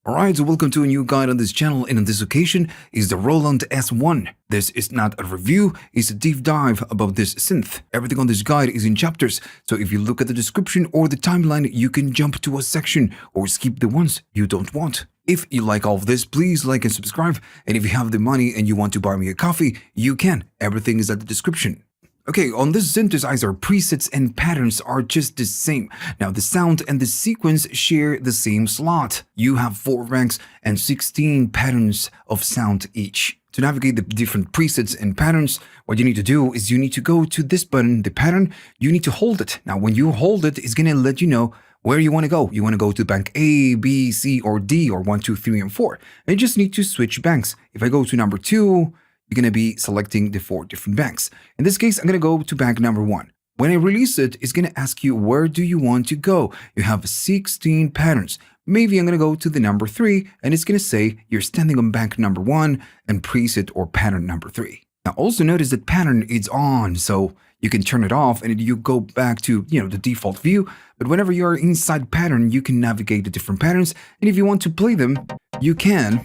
Alright, so welcome to a new guide on this channel, and on this occasion is the Roland S-1. This is not a review, it's a deep dive about this synth. Everything on this guide is in chapters, so if you look at the description or the timeline, you can jump to a section or skip the ones you don't want. If you like all of this, please like and subscribe, and if you have the money and you want to buy me a coffee, you can. Everything is at the description. Okay, on this synthesizer, presets and patterns are just the same. Now, the sound and the sequence share the same slot. You have 4 ranks and 16 patterns of sound each. To navigate the different presets and patterns, what you need to do is you need to go to this button, the pattern, you need to hold it. Now, when you hold it, it's going to let you know where you want to go. You want to go to bank A, B, C, or D, or 1, 2, 3, and 4. And you just need to switch banks. If I go to number 2, you're going to be selecting the 4 different banks. In this case, I'm going to go to bank number 1. When I release it, it's going to ask you, where do you want to go? You have 16 patterns. Maybe I'm going to go to the number 3, and it's going to say you're standing on bank number 1 and preset or pattern number 3. Now, also notice that pattern is on, so you can turn it off and you go back to, the default view. But whenever you're inside pattern, you can navigate the different patterns. And if you want to play them, you can.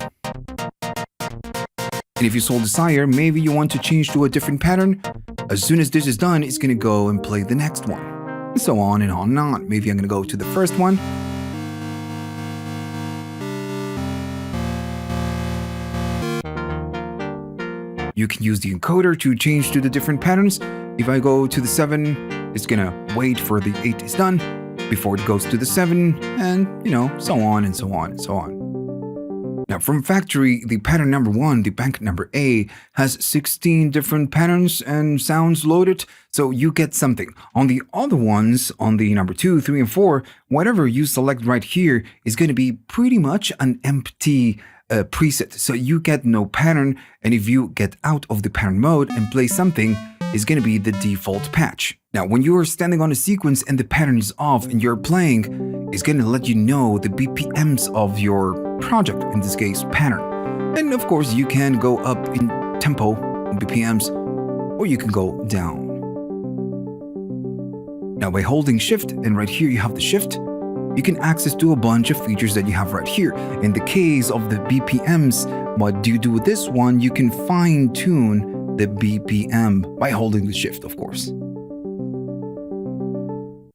And if you so desire, maybe you want to change to a different pattern. As soon as this is done, it's going to go and play the next one. And so on and on and on. Maybe I'm going to go to the first one. You can use the encoder to change to the different patterns. If I go to the 7, it's going to wait for the 8 is done before it goes to the 7, and, so on and so on and so on. Now, from factory, the pattern number 1, the bank number A, has 16 different patterns and sounds loaded, so you get something. On the other ones, on the number 2, 3, and 4, whatever you select right here is going to be pretty much an empty preset, so you get no pattern, and if you get out of the pattern mode and play something, it's going to be the default patch. Now, when you are standing on a sequence and the pattern is off and you're playing, it's going to let you know the BPMs of your project, in this case, pattern. And of course, you can go up in tempo, in BPMs, or you can go down. Now, by holding Shift, and right here you have the Shift, you can access to a bunch of features that you have right here. In the case of the BPMs, what you do with this one, you can fine-tune the BPM by holding the Shift, of course.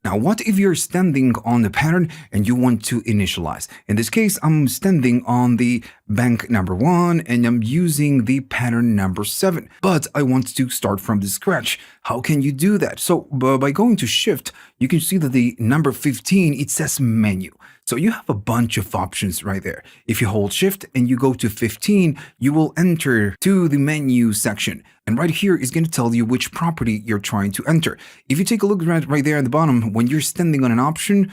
Now, what if you're standing on the pattern and you want to initialize? In this case, I'm standing on the bank number 1 and I'm using the pattern number 7, but I want to start from the scratch. How can you do that? So by going to Shift, you can see that the number 15, it says menu. So you have a bunch of options right there. If you hold Shift and you go to 15, you will enter to the menu section. And right here is going to tell you which property you're trying to enter. If you take a look right there at the bottom, when you're standing on an option,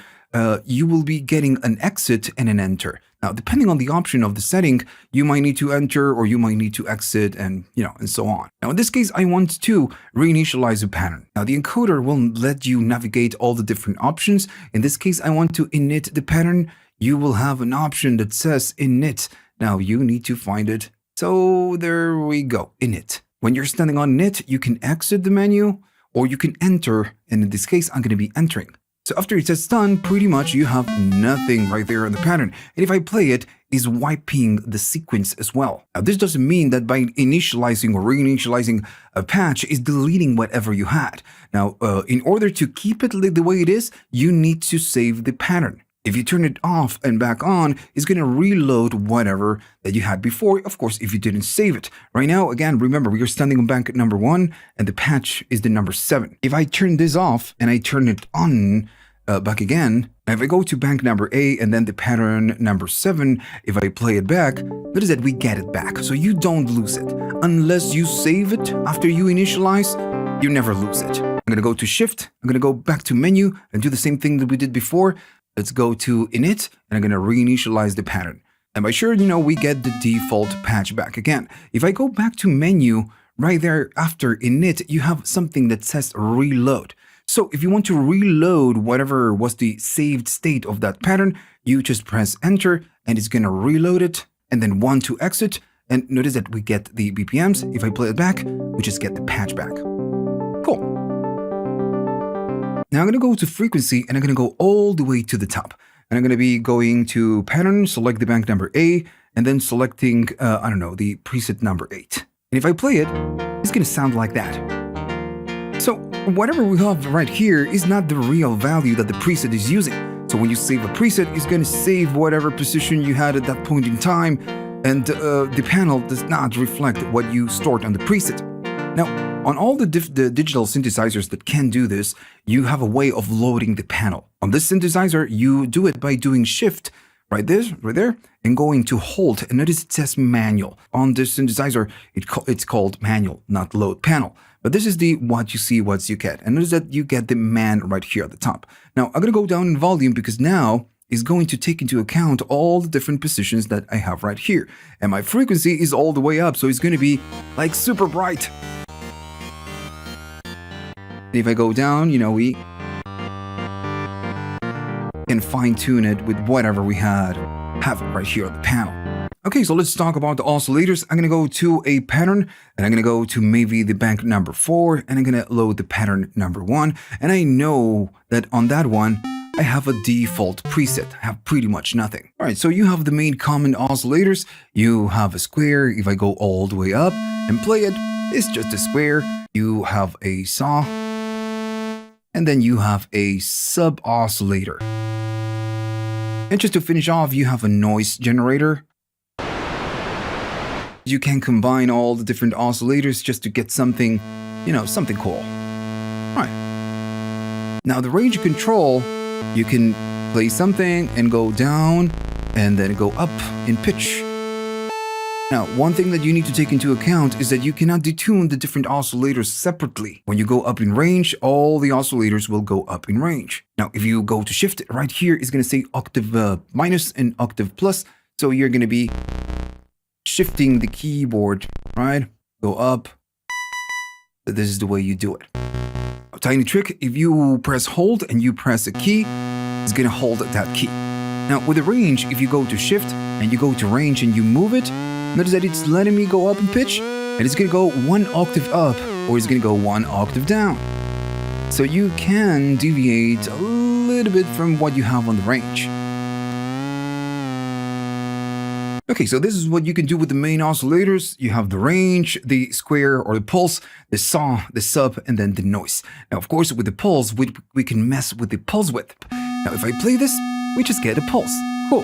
you will be getting an exit and an enter. Now, depending on the option of the setting, you might need to enter or you might need to exit and, and so on. Now, in this case, I want to reinitialize a pattern. Now, the encoder will let you navigate all the different options. In this case, I want to init the pattern. You will have an option that says init. Now, you need to find it. So there we go, init. When you're standing on init, you can exit the menu or you can enter. And in this case, I'm going to be entering. So after it says done, pretty much you have nothing right there in the pattern. And if I play it, it's wiping the sequence as well. Now, this doesn't mean that by initializing or reinitializing a patch is deleting whatever you had. Now, in order to keep it the way it is, you need to save the pattern. If you turn it off and back on, it's going to reload whatever that you had before, of course, if you didn't save it. Right now, again, remember, we are standing on bank number 1, and the patch is the number 7. If I turn this off and I turn it on back again, if I go to bank number A and then the pattern number 7, if I play it back, notice that we get it back, so you don't lose it. Unless you save it after you initialize, you never lose it. I'm going to go to Shift, I'm going to go back to menu and do the same thing that we did before. Let's go to init, and I'm going to reinitialize the pattern. And by sure, we get the default patch back again. If I go back to menu, right there after init, you have something that says reload. So if you want to reload whatever was the saved state of that pattern, you just press enter, and it's going to reload it, and then 1 to exit. And notice that we get the BPMs. If I play it back, we just get the patch back. Cool. Now I'm going to go to frequency and I'm going to go all the way to the top. and I'm going to be going to pattern, select the bank number A, and then selecting, I don't know, the preset number 8. And if I play it, it's going to sound like that. So whatever we have right here is not the real value that the preset is using. So when you save a preset, it's going to save whatever position you had at that point in time, and the panel does not reflect what you stored on the preset. Now, on all the digital synthesizers that can do this, you have a way of loading the panel. On this synthesizer, you do it by doing Shift, right there, and going to Hold. And notice it says manual. On this synthesizer, it's called manual, not load panel. But this is the what you see, what you get. And notice that you get the man right here at the top. Now, I'm going to go down in volume because now it's going to take into account all the different positions that I have right here. And my frequency is all the way up, so it's going to be like super bright. If I go down, you know, we can fine-tune it with whatever we have right here on the panel. Okay, so let's talk about the oscillators. I'm going to go to a pattern, and I'm going to go to maybe the bank number 4, and I'm going to load the pattern number 1. And I know that on that one, I have a default preset. I have pretty much nothing. All right, so you have the main common oscillators. You have a square. If I go all the way up and play it, it's just a square. You have a saw, and then you have a sub-oscillator. And just to finish off, you have a noise generator. You can combine all the different oscillators just to get something, you know, something cool. All right. Now the range control, you can play something and go down and then go up in pitch. Now, one thing that you need to take into account is that you cannot detune the different oscillators separately. When you go up in range, all the oscillators will go up in range. Now, if you go to Shift, right here is going to say octave minus and octave plus. So you're going to be shifting the keyboard, right? Go up. This is the way you do it. A tiny trick, if you press hold and you press a key, it's going to hold that key. Now, with the range, if you go to Shift and you go to range and you move it, notice that it's letting me go up in pitch, and it's going to go 1 octave up, or it's going to go 1 octave down. So you can deviate a little bit from what you have on the range. Okay, so this is what you can do with the main oscillators. You have the range, the square or the pulse, the saw, the sub, and then the noise. Now, of course, with the pulse, we can mess with the pulse width. Now, if I play this, we just get a pulse. Cool.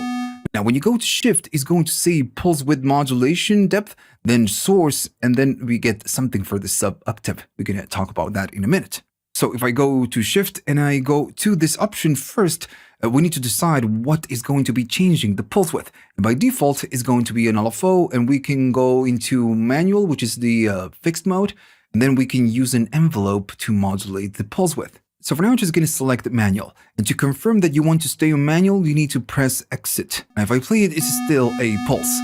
Now, when you go to Shift, it's going to say pulse width modulation depth, then source, and then we get something for the sub-octave. We're going to talk about that in a minute. So if I go to Shift and I go to this option first, we need to decide what is going to be changing the pulse width. And by default, it's going to be an LFO, and we can go into manual, which is the fixed mode, and then we can use an envelope to modulate the pulse width. So for now, I'm just going to select manual. And to confirm that you want to stay on manual, you need to press exit. Now, if I play it, it's still a pulse.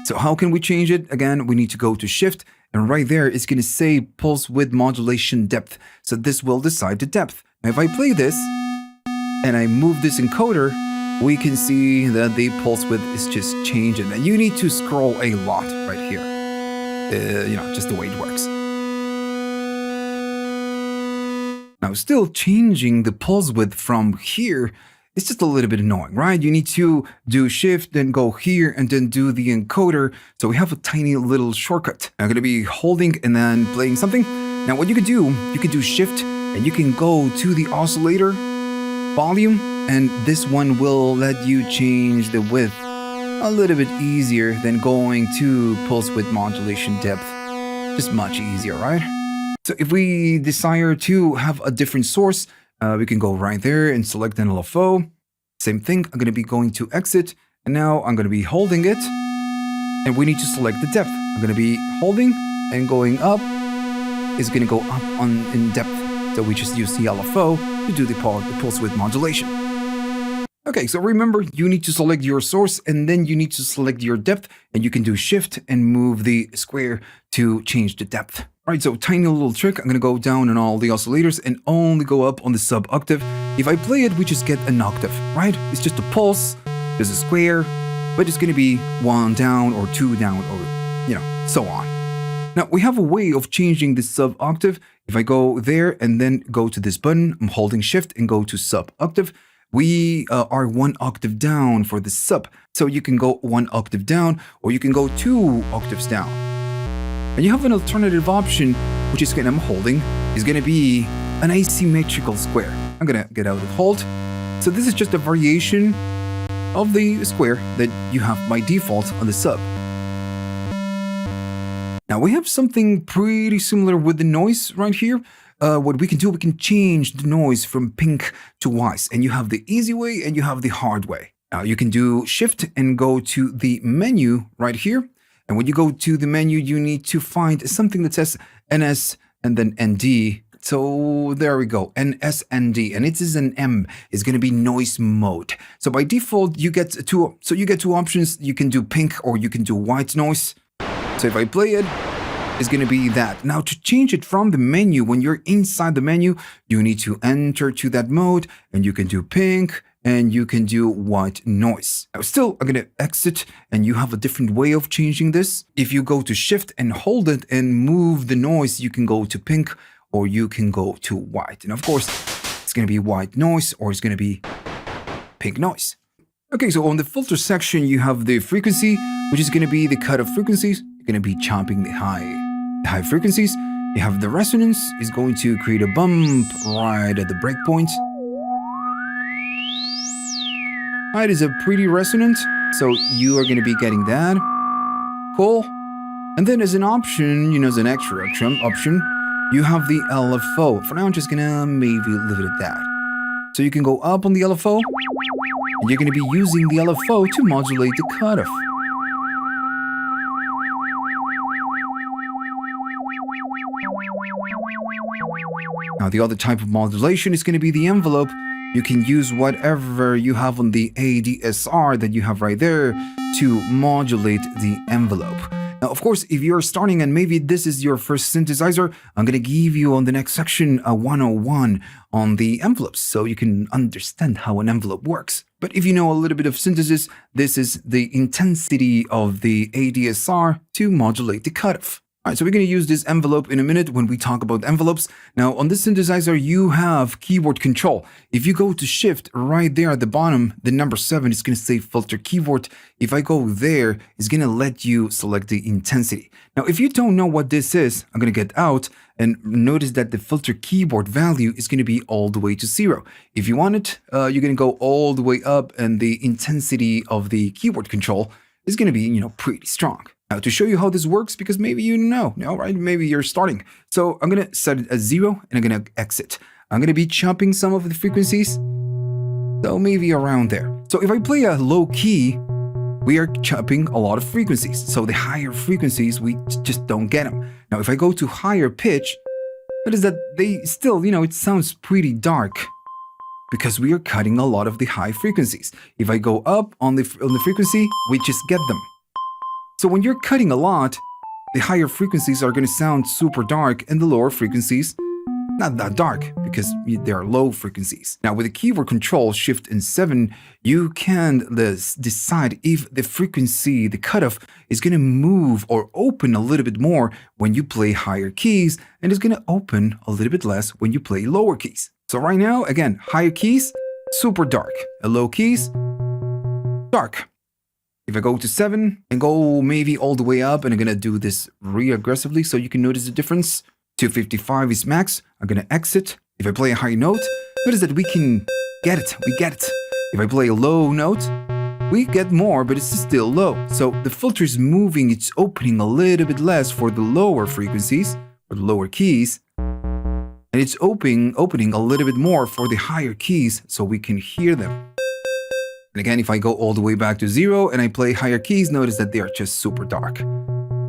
So how can we change it? Again, we need to go to Shift, and right there, it's going to say pulse width modulation depth. So this will decide the depth. Now, if I play this, and I move this encoder, we can see that the pulse width is just changing. And you need to scroll a lot right here. You know, just the way it works. Now, still changing the pulse width from here, it's just a little bit annoying, right? You need to do Shift, then go here, and then do the encoder. So we have a tiny little shortcut. I'm going to be holding and then playing something. Now, what you can do Shift, and you can go to the oscillator volume, and this one will let you change the width a little bit easier than going to pulse width modulation depth. Just much easier, right? So if we desire to have a different source, we can go right there and select an LFO. Same thing, I'm going to be going to exit, and now I'm going to be holding it, and we need to select the depth. I'm going to be holding and going up. It's going to go up in depth. So we just use the LFO to do the pulse width modulation. Okay, so remember, you need to select your source, and then you need to select your depth, and you can do Shift and move the square to change the depth. All right, so tiny little trick. I'm going to go down on all the oscillators and only go up on the sub-octave. If I play it, we just get an octave, right? It's just a pulse, there's a square, but it's going to be 1 down or 2 down or, you know, so on. Now, we have a way of changing the sub-octave. If I go there and then go to this button, I'm holding Shift and go to sub-octave, we are 1 octave down for the sub. So you can go 1 octave down, or you can go 2 octaves down. And you have an alternative option, which is I'm holding, is going to be an asymmetrical square. I'm going to get out of hold. So this is just a variation of the square that you have by default on the sub. Now we have something pretty similar with the noise right here. What we can do, we can change the noise from pink to white, and you have the easy way and you have the hard way. Now you can do shift and go to the menu right here. And when you go to the menu, you need to find something that says NS and then ND. So there we go, NSND, and it is an M. It's going to be noise mode. So by default, you get two options. You can do pink or you can do white noise. So if I play it, it's going to be that. Now to change it from the menu, when you're inside the menu, you need to enter to that mode, and you can do pink and you can do white noise. Now still, I'm going to exit, and you have a different way of changing this. If you go to shift and hold it and move the noise, you can go to pink or you can go to white. And of course, it's going to be white noise or it's going to be pink noise. Okay, so on the filter section, you have the frequency, which is going to be the cutoff frequencies. You're going to be chopping the high frequencies. You have the resonance, is going to create a bump right at the breakpoint. It is a pretty resonant, so you are going to be getting that. Cool. And then as an option, as an extra option, you have the LFO. For now, I'm just gonna maybe leave it at that. So you can go up on the LFO, and you're gonna be using the LFO to modulate the cutoff. Now the other type of modulation is gonna be the envelope. You can use whatever you have on the ADSR that you have right there to modulate the envelope. Now, of course, if you're starting and maybe this is your first synthesizer, I'm going to give you on the next section a 101 on the envelopes so you can understand how an envelope works. But if you know a little bit of synthesis, this is the intensity of the ADSR to modulate the cutoff. All right, so we're going to use this envelope in a minute when we talk about envelopes. Now, on this synthesizer, you have keyboard control. If you go to shift right there at the bottom, the number 7 is going to say filter keyboard. If I go there, it's going to let you select the intensity. Now, if you don't know what this is, I'm going to get out and notice that the filter keyboard value is going to be all the way to 0. If you want it, you're going to go all the way up, and the intensity of the keyboard control is going to be, pretty strong. Now, to show you how this works, because maybe you know, right? Maybe you're starting. So I'm going to set it as 0 and I'm going to exit. I'm going to be chopping some of the frequencies. So maybe around there. So if I play a low key, we are chopping a lot of frequencies. So the higher frequencies, we just don't get them. Now, if I go to higher pitch, notice that they still, it sounds pretty dark because we are cutting a lot of the high frequencies. If I go up on the frequency, we just get them. So when you're cutting a lot, the higher frequencies are going to sound super dark, and the lower frequencies, not that dark because they are low frequencies. Now with the keyboard control, shift and 7, you can decide if the frequency, the cutoff, is going to move or open a little bit more when you play higher keys, and it's going to open a little bit less when you play lower keys. So right now, again, higher keys, super dark, and low keys, dark. If I go to 7 and go maybe all the way up, and I'm going to do this really aggressively so you can notice the difference. 255 is max. I'm going to exit. If I play a high note, notice that we can get it. We get it. If I play a low note, we get more, but it's still low. So the filter is moving. It's opening a little bit less for the lower frequencies or the lower keys. And it's opening a little bit more for the higher keys so we can hear them. And again, if I go all the way back to 0 and I play higher keys, notice that they are just super dark.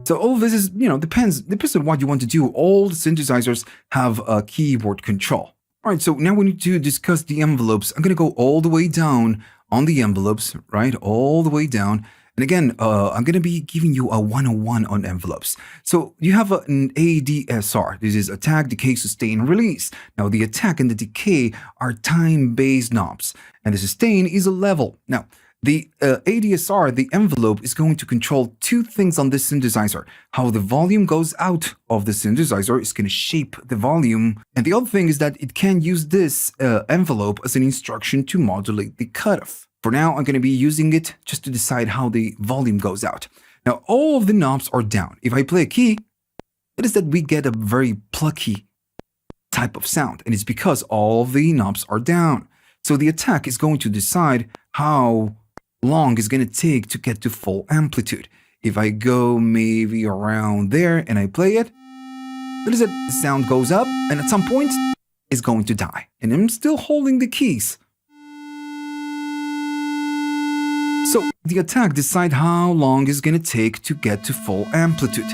So all of this is, depends on what you want to do. All the synthesizers have a keyboard control. All right, so now we need to discuss the envelopes. I'm going to go all the way down on the envelopes, right? All the way down. And again, I'm going to be giving you a 101 on envelopes. So you have an ADSR. This is attack, decay, sustain, release. Now the attack and the decay are time-based knobs, and the sustain is a level. Now, The ADSR, the envelope, is going to control two things on this synthesizer. How the volume goes out of the synthesizer is going to shape the volume. And the other thing is that it can use this envelope as an instruction to modulate the cutoff. For now, I'm going to be using it just to decide how the volume goes out. Now, all of the knobs are down. If I play a key, it is that we get a very plucky type of sound. And it's because all of the knobs are down. So the attack is going to decide how long it's going to take to get to full amplitude. If I go maybe around there and I play it, that is it, the sound goes up and at some point it's going to die. And I'm still holding the keys. So the attack decides how long it's going to take to get to full amplitude.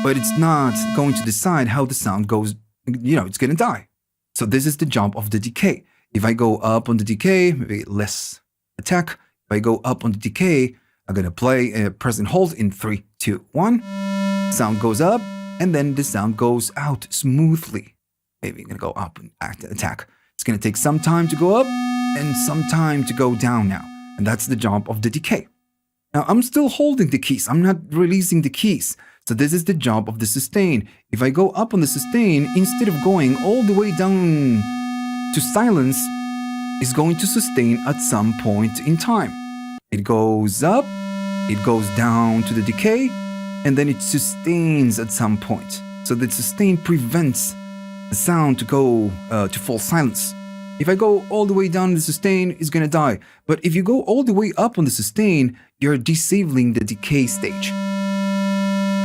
But it's not going to decide how the sound goes, it's going to die. So this is the job of the decay. If I go up on the decay, maybe less attack. If I go up on the decay, I'm going to play press and hold in 3, 2, 1. Sound goes up, and then the sound goes out smoothly. Maybe I'm going to go up and attack. It's going to take some time to go up and some time to go down now. And that's the job of the decay. Now, I'm still holding the keys. I'm not releasing the keys. So this is the job of the sustain. If I go up on the sustain, instead of going all the way down to silence, is going to sustain at some point in time. It goes up, it goes down to the decay, and then it sustains at some point. So the sustain prevents the sound to go to full silence. If I go all the way down in the sustain, it's going to die. But if you go all the way up on the sustain, you're disabling the decay stage.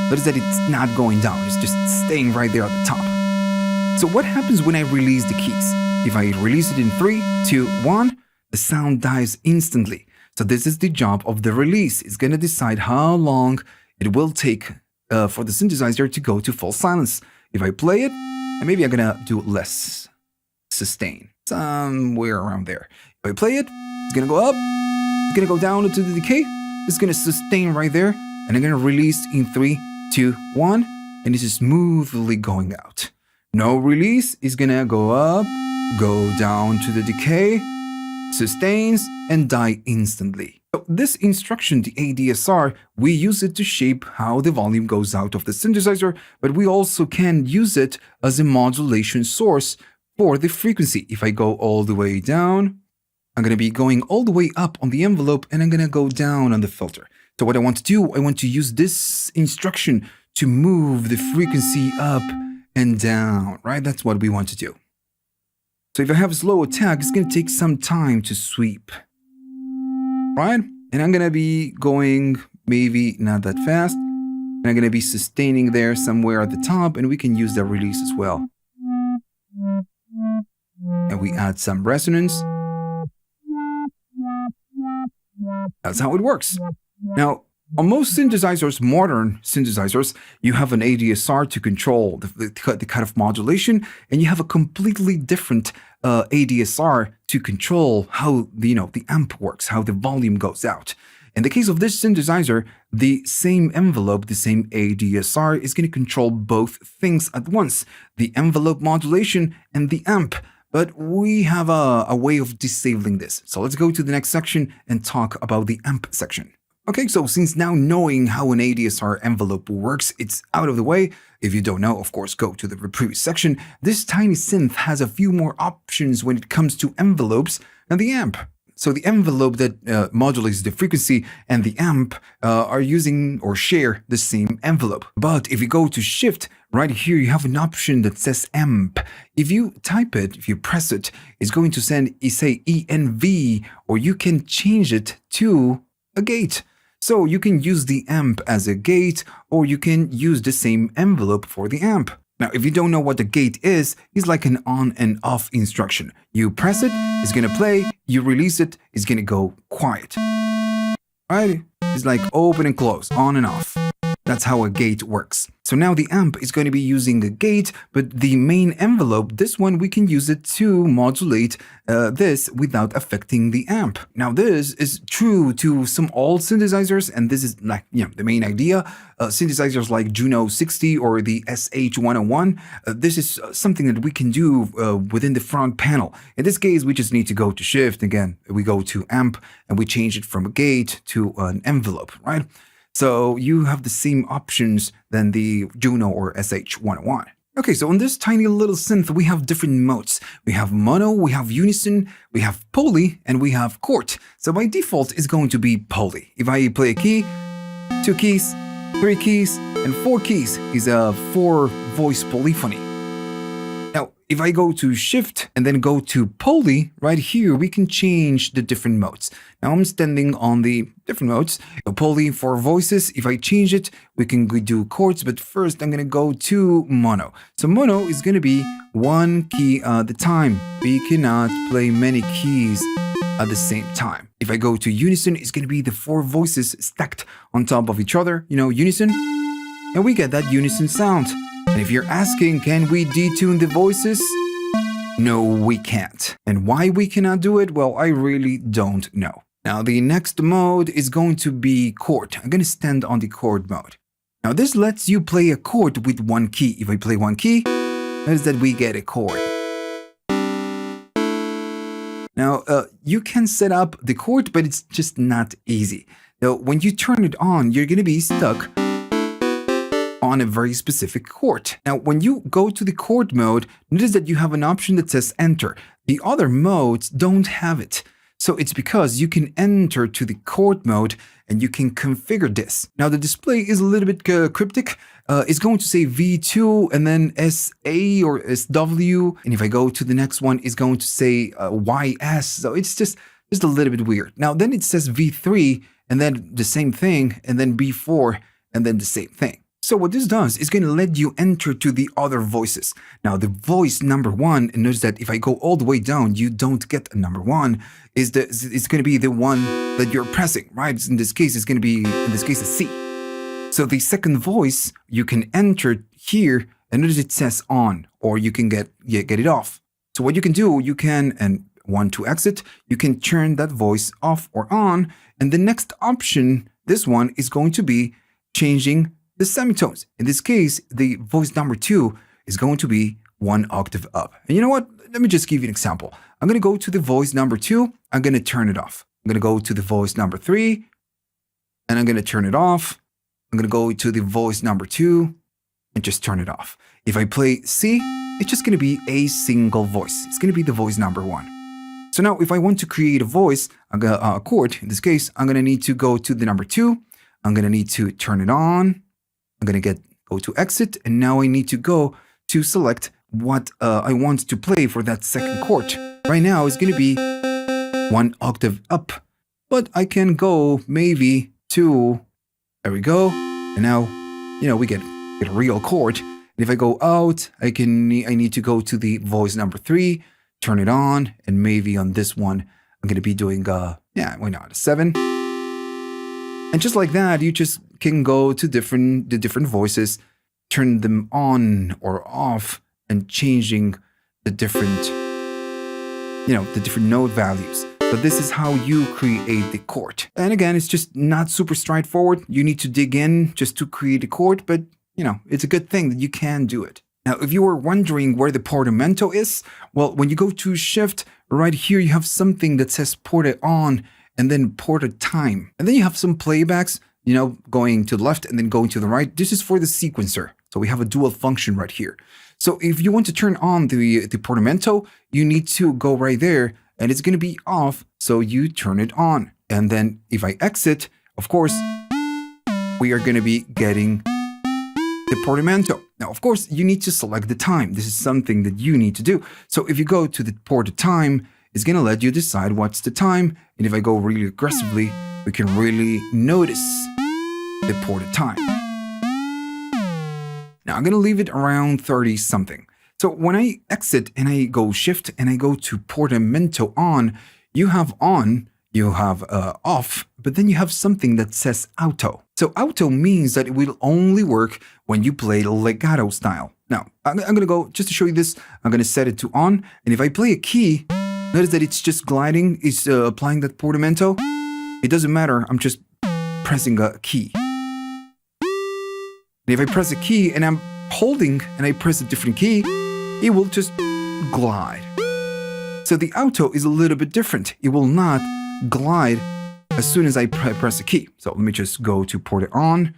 That is that it's not going down, it's just staying right there at the top. So what happens when I release the keys? If I release it in 3, 2, 1, the sound dies instantly. So this is the job of the release. It's going to decide how long it will take for the synthesizer to go to full silence. If I play it, and maybe I'm going to do less sustain, somewhere around there. If I play it, it's going to go up, it's going to go down into the decay, it's going to sustain right there, and I'm going to release in 3, 2, 1, and it's smoothly going out. No release is going to go up, go down to the decay, sustains, and die instantly. So this instruction, the ADSR, we use it to shape how the volume goes out of the synthesizer, but we also can use it as a modulation source for the frequency. If I go all the way down, I'm going to be going all the way up on the envelope, and I'm going to go down on the filter. So what I want to do, I want to use this instruction to move the frequency up and down, right? That's what we want to do. So if I have a slow attack, it's going to take some time to sweep, right? And I'm going to be going maybe not that fast. And I'm going to be sustaining there somewhere at the top, and we can use that release as well. And we add some resonance. That's how it works. Now, on most synthesizers, modern synthesizers, you have an ADSR to control the cutoff modulation, and you have a completely different ADSR to control how the amp works, how the volume goes out. In the case of this synthesizer, the same envelope, the same ADSR is going to control both things at once, the envelope modulation and the amp. But we have a way of disabling this. So let's go to the next section and talk about the amp section. Okay, so since now knowing how an ADSR envelope works, it's out of the way. If you don't know, of course, go to the previous section. This tiny synth has a few more options when it comes to envelopes and the amp. So the envelope that modulates the frequency and the amp are using or share the same envelope. But if you go to shift, right here you have an option that says amp. If you type it, if you press it, it's going to say ENV, or you can change it to a gate. So you can use the amp as a gate, or you can use the same envelope for the amp. Now, if you don't know what the gate is, it's like an on and off instruction. You press it, it's going to play. You release it, it's going to go quiet. Right? It's like open and close, on and off. That's how a gate works. So now the amp is going to be using a gate, but the main envelope, this one, we can use it to modulate this without affecting the amp. Now this is true to some old synthesizers, and this is like, the main idea. Synthesizers like Juno 60 or the SH101, this is something that we can do within the front panel. In this case, we just need to go to Shift. Again, we go to amp and we change it from a gate to an envelope, right? So you have the same options than the Juno or SH101. Okay, so on this tiny little synth, we have different modes. We have mono, we have unison, we have poly, and we have chord. So by default, it's going to be poly. If I play a key, 2 keys, 3 keys, and 4 keys is a 4-voice polyphony. Now, if I go to Shift and then go to Poly, right here, we can change the different modes. Now, I'm standing on the different modes. Poly for voices, if I change it, we can do chords, but first I'm going to go to Mono. So Mono is going to be 1 key at a time. We cannot play many keys at the same time. If I go to Unison, it's going to be the 4 voices stacked on top of each other. Unison, and we get that unison sound. And if you're asking, can we detune the voices? No, we can't. And why we cannot do it? Well, I really don't know. Now, the next mode is going to be chord. I'm going to stand on the chord mode. Now, this lets you play a chord with 1 key. If I play 1 key, that is that we get a chord. Now, you can set up the chord, but it's just not easy. Now, when you turn it on, you're going to be stuck on a very specific chord. Now, when you go to the chord mode, notice that you have an option that says enter. The other modes don't have it. So it's because you can enter to the chord mode and you can configure this. Now, the display is a little bit cryptic. It's going to say V2 and then SA or SW. And if I go to the next one, it's going to say YS. So it's just a little bit weird. Now, then it says V3 and then the same thing, and then B4 and then the same thing. So what this does is going to let you enter to the other voices. Now, the voice number 1, and notice that if I go all the way down, you don't get a number 1. It's going to be the one that you're pressing, right? In this case, it's going to be, a C. So the second voice, you can enter here, and notice it says on, or you can get it off. So what you can do, you can, and want to exit, you can turn that voice off or on. And the next option, this one, is going to be changing the semitones. In this case, the voice number 2 is going to be 1 octave up. And you know what? Let me just give you an example. I'm going to go to the voice number 2. I'm going to turn it off. I'm going to go to the voice number 3, and I'm going to turn it off. I'm going to go to the voice number 2 and just turn it off. If I play C, it's just going to be a single voice. It's going to be the voice number 1. So now if I want to create a voice, a chord, in this case, I'm going to need to go to the number 2. I'm going to need to turn it on. I'm going to go to exit, and now I need to go to select what I want to play for that second chord. Right now, it's going to be 1 octave up, but I can go maybe to, there we go, and now, we get a real chord. And if I go out, I need to go to the voice number 3, turn it on, and maybe on this one, I'm going to be doing, why not, a 7. And just like that, you just can go to the different voices, turn them on or off, and changing the different, the different note values. But this is how you create the chord. And again, it's just not super straightforward. You need to dig in just to create a chord, but it's a good thing that you can do it. Now, if you were wondering where the portamento is, well, when you go to Shift, right here, you have something that says porta on, and then porta time. And then you have some playbacks, going to the left and then going to the right. This is for the sequencer. So we have a dual function right here. So if you want to turn on the portamento, you need to go right there, and it's going to be off. So you turn it on. And then if I exit, of course, we are going to be getting the portamento. Now, of course, you need to select the time. This is something that you need to do. So if you go to the porta time, it's going to let you decide what's the time. And if I go really aggressively, we can really notice the porta time. Now, I'm going to leave it around 30 something. So when I exit and I go Shift and I go to portamento on, you have on, You have off, but then you have something that says auto. So auto means that it will only work when you play legato style. Now, I'm going to go, just to show you this, I'm going to set it to on. And if I play a key, notice that it's just gliding, it's applying that portamento. It doesn't matter, I'm just pressing a key. And if I press a key and I'm holding and I press a different key, it will just glide. So the auto is a little bit different. It will not glide as soon as I press a key. So let me just go to port it on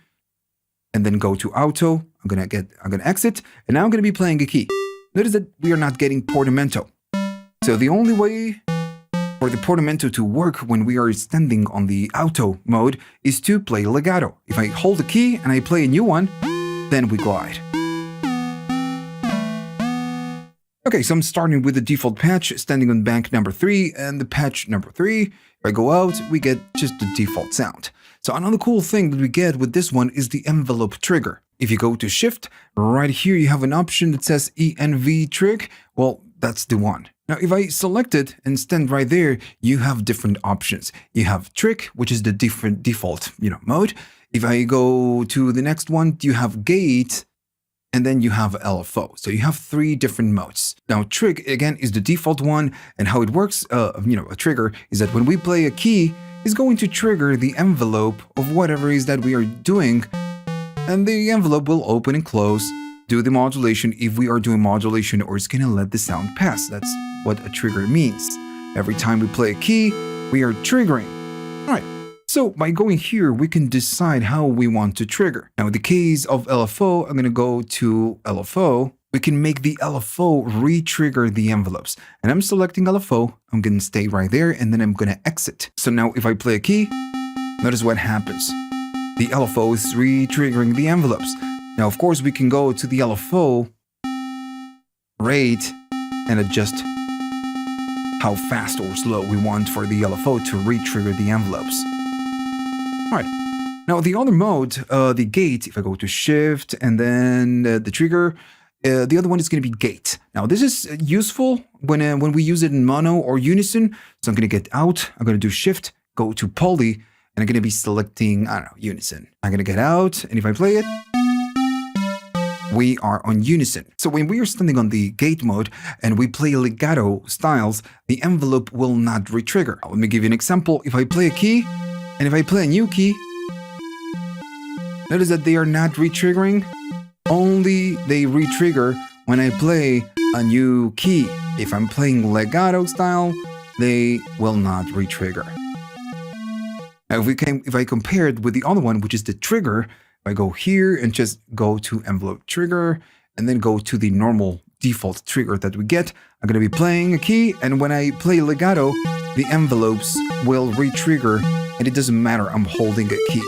and then go to auto. I'm gonna exit, and now I'm gonna be playing a key. Notice that we are not getting portamento. So the only way for the portamento to work when we are standing on the auto mode is to play legato. If I hold a key and I play a new one, then we glide. Okay, so I'm starting with the default patch, standing on bank number 3, and the patch number 3. If I go out, we get just the default sound. So another cool thing that we get with this one is the envelope trigger. If you go to shift, right here you have an option that says ENV trig. Well, that's the one. Now, if I select it and stand right there, you have different options. You have trig, which is the default, mode. If I go to the next one, you have gate, and then you have LFO. So you have 3 different modes. Now, trig, again, is the default one, and how it works, a trigger, is that when we play a key, it's going to trigger the envelope of whatever it is that we are doing, and the envelope will open and close, do the modulation if we are doing modulation, or it's gonna let the sound pass. That's what a trigger means. Every time we play a key, we are triggering. All right. So by going here, we can decide how we want to trigger. Now, in the case of LFO, I'm going to go to LFO. We can make the LFO re-trigger the envelopes. And I'm selecting LFO. I'm going to stay right there, and then I'm going to exit. So now if I play a key, notice what happens. The LFO is re-triggering the envelopes. Now, of course, we can go to the LFO rate and adjust how fast or slow we want for the LFO to re-trigger the envelopes. All right. Now, the other mode, the gate, if I go to shift and then the trigger, the other one is going to be gate. Now, this is useful when we use it in mono or unison. So I'm going to get out. I'm going to do shift, go to poly, and I'm going to be selecting, unison. I'm going to get out, and if I play it, we are on unison. So when we are standing on the gate mode and we play legato styles, the envelope will not re-trigger. Let me give you an example. If I play a key, and if I play a new key, notice that they are not re-triggering. Only they re-trigger when I play a new key. If I'm playing legato style, they will not re-trigger. Now, if I compare it with the other one, which is the trigger, if I go here and just go to envelope trigger, and then go to the normal default trigger that we get, I'm going to be playing a key, and when I play legato, the envelopes will re-trigger, and it doesn't matter, I'm holding a key.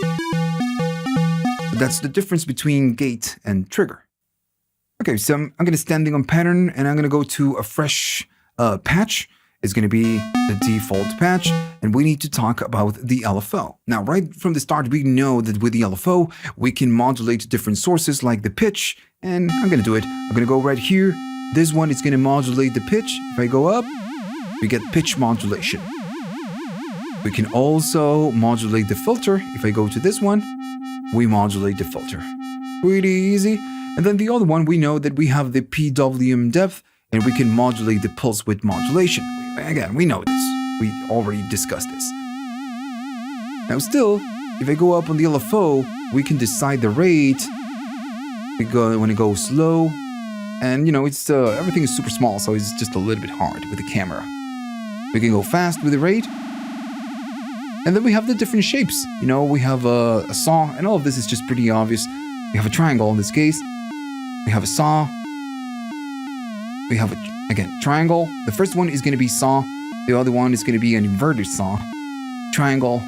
But that's the difference between gate and trigger. Okay, so I'm going to standing on pattern, and I'm going to go to a fresh patch. It's going to be the default patch, and we need to talk about the LFO. Now, right from the start, we know that with the LFO, we can modulate different sources like the pitch, and I'm going to do it. I'm going to go right here. This one is going to modulate the pitch. If I go up, we get pitch modulation. We can also modulate the filter. If I go to this one, we modulate the filter. Pretty easy. And then the other one, we know that we have the PWM depth, and we can modulate the pulse width modulation. Again, we know this. We already discussed this. Now still, if I go up on the LFO, we can decide the rate. We go when it goes slow, and it's everything is super small, so it's just a little bit hard with the camera. We can go fast with the rate, and then we have the different shapes. We have a saw, and all of this is just pretty obvious. We have a triangle in this case. We have a saw. We have again triangle. The first one is going to be saw. The other one is going to be an inverted saw. Triangle.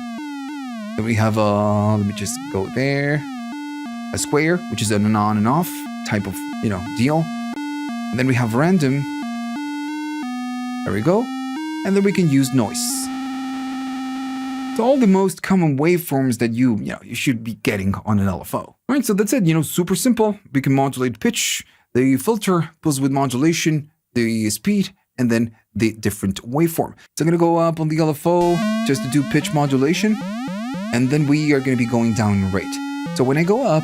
Then we have let me just go there. A square, which is an on and off type of deal. And then we have random. There we go. And then we can use noise. So all the most common waveforms that you should be getting on an LFO. All right, so that's it. Super simple. We can modulate pitch, the filter, pulse width modulation, the speed, and then the different waveform. So I'm going to go up on the LFO just to do pitch modulation, and then we are going to be going down in rate. So when I go up,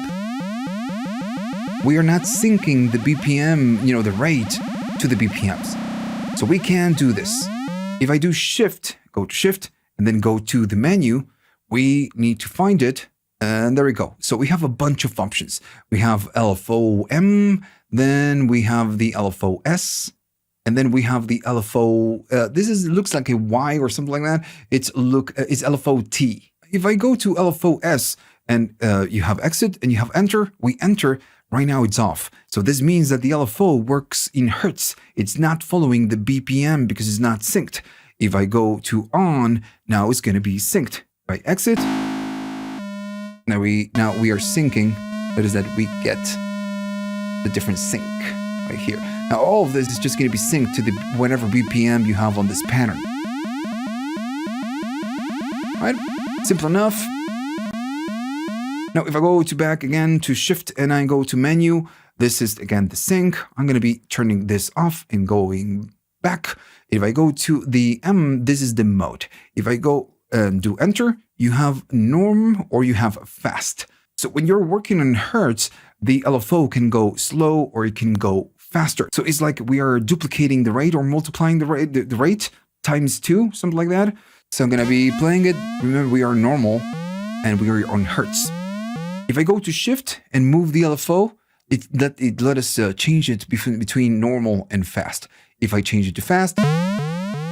we are not syncing the BPM, the rate to the BPMs. So we can do this. If I do shift, go to shift, and then go to the menu, we need to find it. And there we go. So we have a bunch of options. We have LFO-M, then we have the LFO-S, and then we have the LFO. This looks like a Y or something like that. It's LFO-T. If I go to LFO-S and you have exit and you have enter, we enter. Right now it's off. So this means that the LFO works in hertz. It's not following the BPM because it's not synced. If I go to on, now it's going to be synced. If I exit, now we are syncing. That is that we get the different sync right here. Now all of this is just going to be synced to the whatever BPM you have on this pattern. Right? Simple enough. Now, if I go to back again to shift and I go to menu, this is again the sync. I'm going to be turning this off and going back. If I go to the M, this is the mode. If I go and do enter, you have norm or you have fast. So when you're working on hertz, the LFO can go slow or it can go faster. So it's like we are duplicating the rate or multiplying the rate times 2, something like that. So I'm going to be playing it. Remember, we are normal and we are on hertz. If I go to shift and move the LFO, it let us change it between normal and fast. If I change it to fast,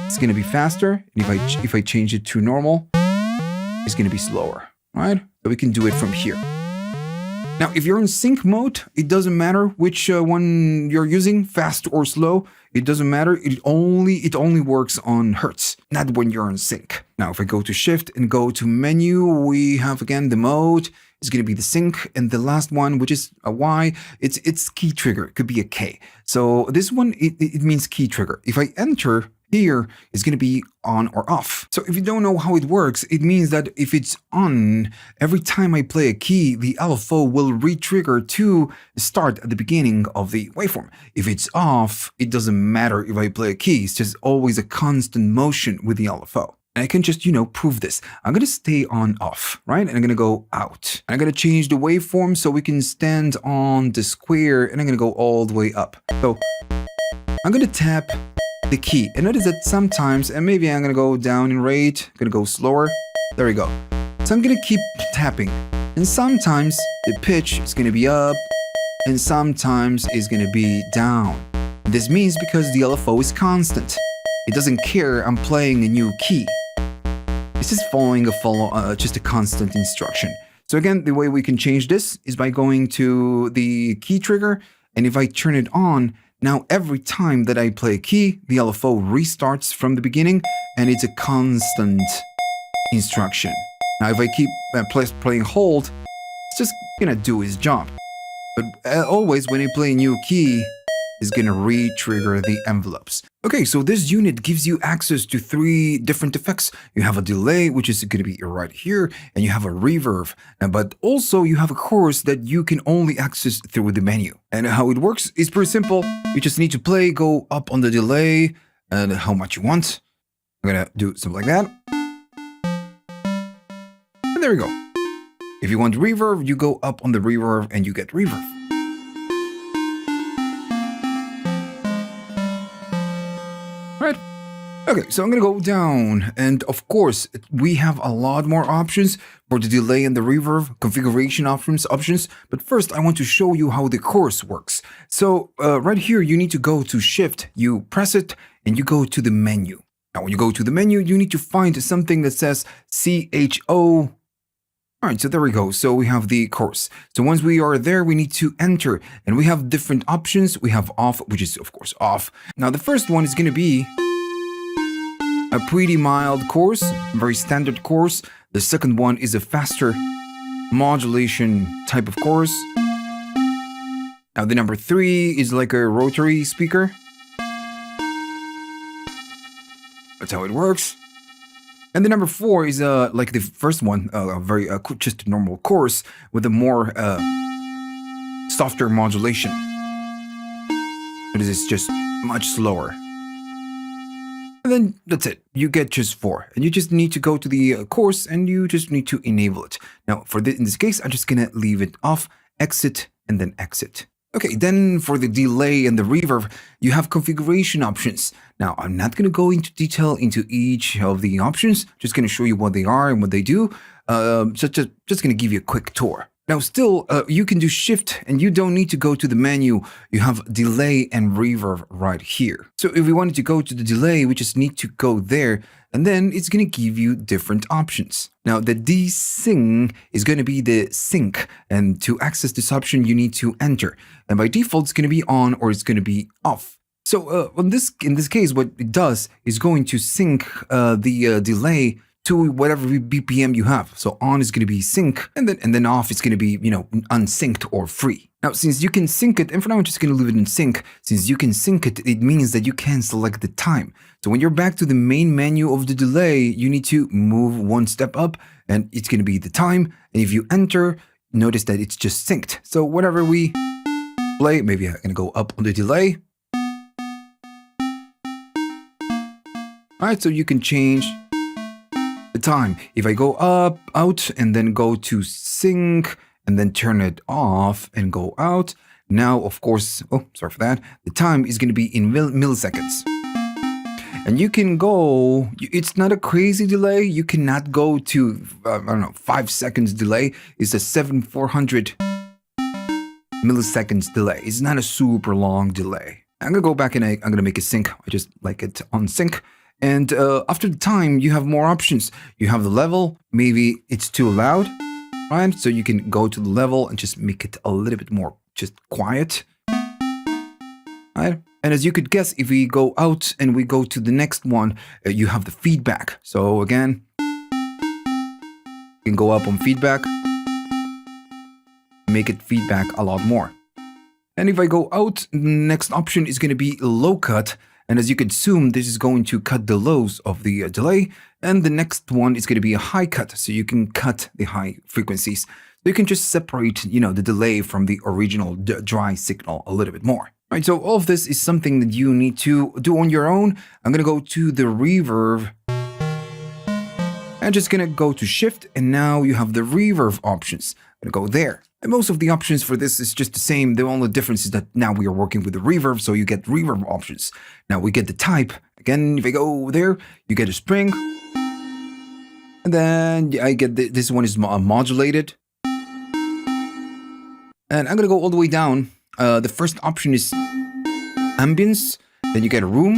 it's going to be faster. And if I change it to normal, it's going to be slower, right? So we can do it from here. Now, if you're in sync mode, it doesn't matter which one you're using, fast or slow. It doesn't matter. It only works on hertz, not when you're in sync. Now, if I go to shift and go to menu, we have again the mode. It's going to be the sync, and the last one, which is a Y, it's key trigger. It could be a K. So this one, it means key trigger. If I enter here, it's going to be on or off. So if you don't know how it works, it means that if it's on, every time I play a key, the LFO will re-trigger to start at the beginning of the waveform. If it's off, it doesn't matter if I play a key. It's just always a constant motion with the LFO. And I can just, prove this. I'm going to stay on off, right? And I'm going to go out. And I'm going to change the waveform so we can stand on the square, and I'm going to go all the way up. So I'm going to tap the key. And notice that sometimes, and maybe I'm going to go down in rate, I'm going to go slower. There we go. So I'm going to keep tapping. And sometimes the pitch is going to be up, and sometimes it's going to be down. This means because the LFO is constant. It doesn't care I'm playing a new key. It's just following just a constant instruction. So again, the way we can change this is by going to the key trigger. And if I turn it on, now every time that I play a key, the LFO restarts from the beginning, and it's a constant instruction. Now, if I keep playing hold, it's just gonna do its job. But always when I play a new key, is going to re-trigger the envelopes. Okay, so this unit gives you access to 3 different effects. You have a delay, which is going to be right here, and you have a reverb. But also you have a chorus that you can only access through the menu. And how it works is pretty simple. You just need to go up on the delay, and how much you want. I'm going to do something like that. And there we go. If you want reverb, you go up on the reverb and you get reverb. Right. Okay, so I'm gonna go down, and of course we have a lot more options for the delay and the reverb configuration options. But first I want to show you how the chorus works. So right here you need to go to Shift, you press it, and you go to the menu. Now when you go to the menu, you need to find something that says CHO. All right, so there we go. So we have the chorus. So once we are there, we need to enter, and we have different options. We have off, which is of course off. Now the first one is going to be a pretty mild chorus, very standard chorus. The second one is a faster modulation type of chorus. Now the number 3 is like a rotary speaker. That's how it works. And the number 4 is like the first one, very just a normal chorus with a more softer modulation. But it is just much slower. And then that's it. You get just 4. And you just need to go to the course and you just need to enable it. Now, in this case, I'm just going to leave it off, exit, and then exit. Okay, then for the delay and the reverb, you have configuration options. Now, I'm not going to go into detail into each of the options. Just going to show you what they are and what they do. Just going to give you a quick tour. Now, still, you can do shift and you don't need to go to the menu. You have delay and reverb right here. So if we wanted to go to the delay, we just need to go there and then it's going to give you different options. Now, the desync is going to be the sync. And to access this option, you need to enter. And by default, it's going to be on or it's going to be off. So in this case, what it does is going to sync the delay to whatever BPM you have. So on is going to be sync, and then off is going to be, unsynced or free. Now, since you can sync it, and for now I'm just going to leave it in sync. Since you can sync it, it means that you can select the time. So when you're back to the main menu of the delay, you need to move one step up, and it's going to be the time. And if you enter, notice that it's just synced. So whatever we play, maybe I'm going to go up on the delay. All right, so you can change the time. If I go up, out, and then go to sync, and then turn it off and go out, now, of course, oh, sorry for that, the time is going to be in milliseconds. And you can go, it's not a crazy delay. You cannot go to, 5 seconds delay. It's a 7,400 milliseconds delay. It's not a super long delay. I'm going to go back and I'm going to make it sync. I just like it on sync. And after the time, you have more options. You have the level. Maybe it's too loud, right? So you can go to the level and just make it a little bit more just quiet, right? And as you could guess, if we go out and we go to the next one, you have the feedback. So again, you can go up on feedback, make it feedback a lot more. And if I go out, the next option is going to be low cut. And as you can assume, this is going to cut the lows of the delay. And the next one is going to be a high cut. So you can cut the high frequencies. So you can just separate, the delay from the original dry signal a little bit more. All right, so all of this is something that you need to do on your own. I'm going to go to the reverb. I'm just going to go to shift. And now you have the reverb options. I'm going to go there. And most of the options for this is just the same. The only difference is that now we are working with the reverb, so you get reverb options. Now we get the type. Again, if I go there, you get a spring. And then I get this one is modulated. And I'm going to go all the way down. The first option is ambience. Then you get a room.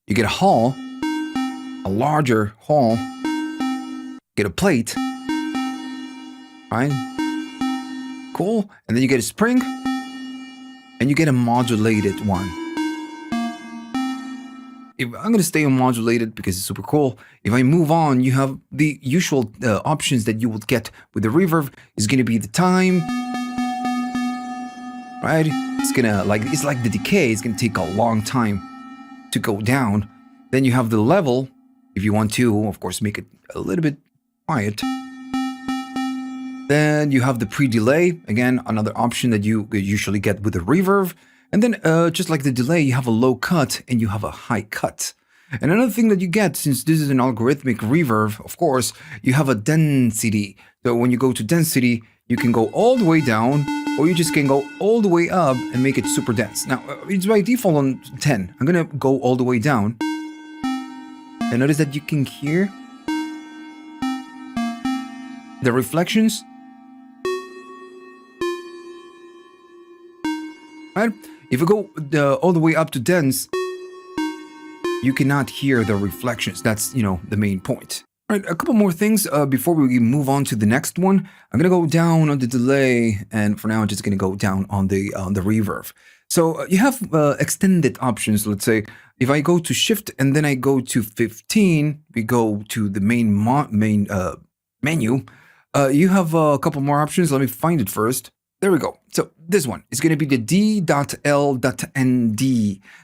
You get a hall. A larger hall. Get a plate. Right? Cool. And then you get a spring. And you get a modulated one. I'm going to stay on modulated because it's super cool. If I move on, you have the usual options that you would get with the reverb. Is going to be the time. Right? It's like the decay. It's going to take a long time to go down. Then you have the level. If you want to, of course, make it a little bit quiet. Then you have the pre-delay. Again, another option that you usually get with the reverb. And then just like the delay, you have a low cut and you have a high cut. And another thing that you get, since this is an algorithmic reverb, of course, you have a density. So when you go to density, you can go all the way down, or you just can go all the way up and make it super dense. Now, it's by default on 10. I'm going to go all the way down. And notice that you can hear the reflections. Right? If you go all the way up to dense, you cannot hear the reflections. That's, the main point. All right, a couple more things before we move on to the next one. I'm going to go down on the delay, and for now, I'm just going to go down on the reverb. So you have extended options. Let's say if I go to shift and then I go to 15, we go to the main menu. You have a couple more options. Let me find it first. There we go. So this one is going to be the D.L.ND.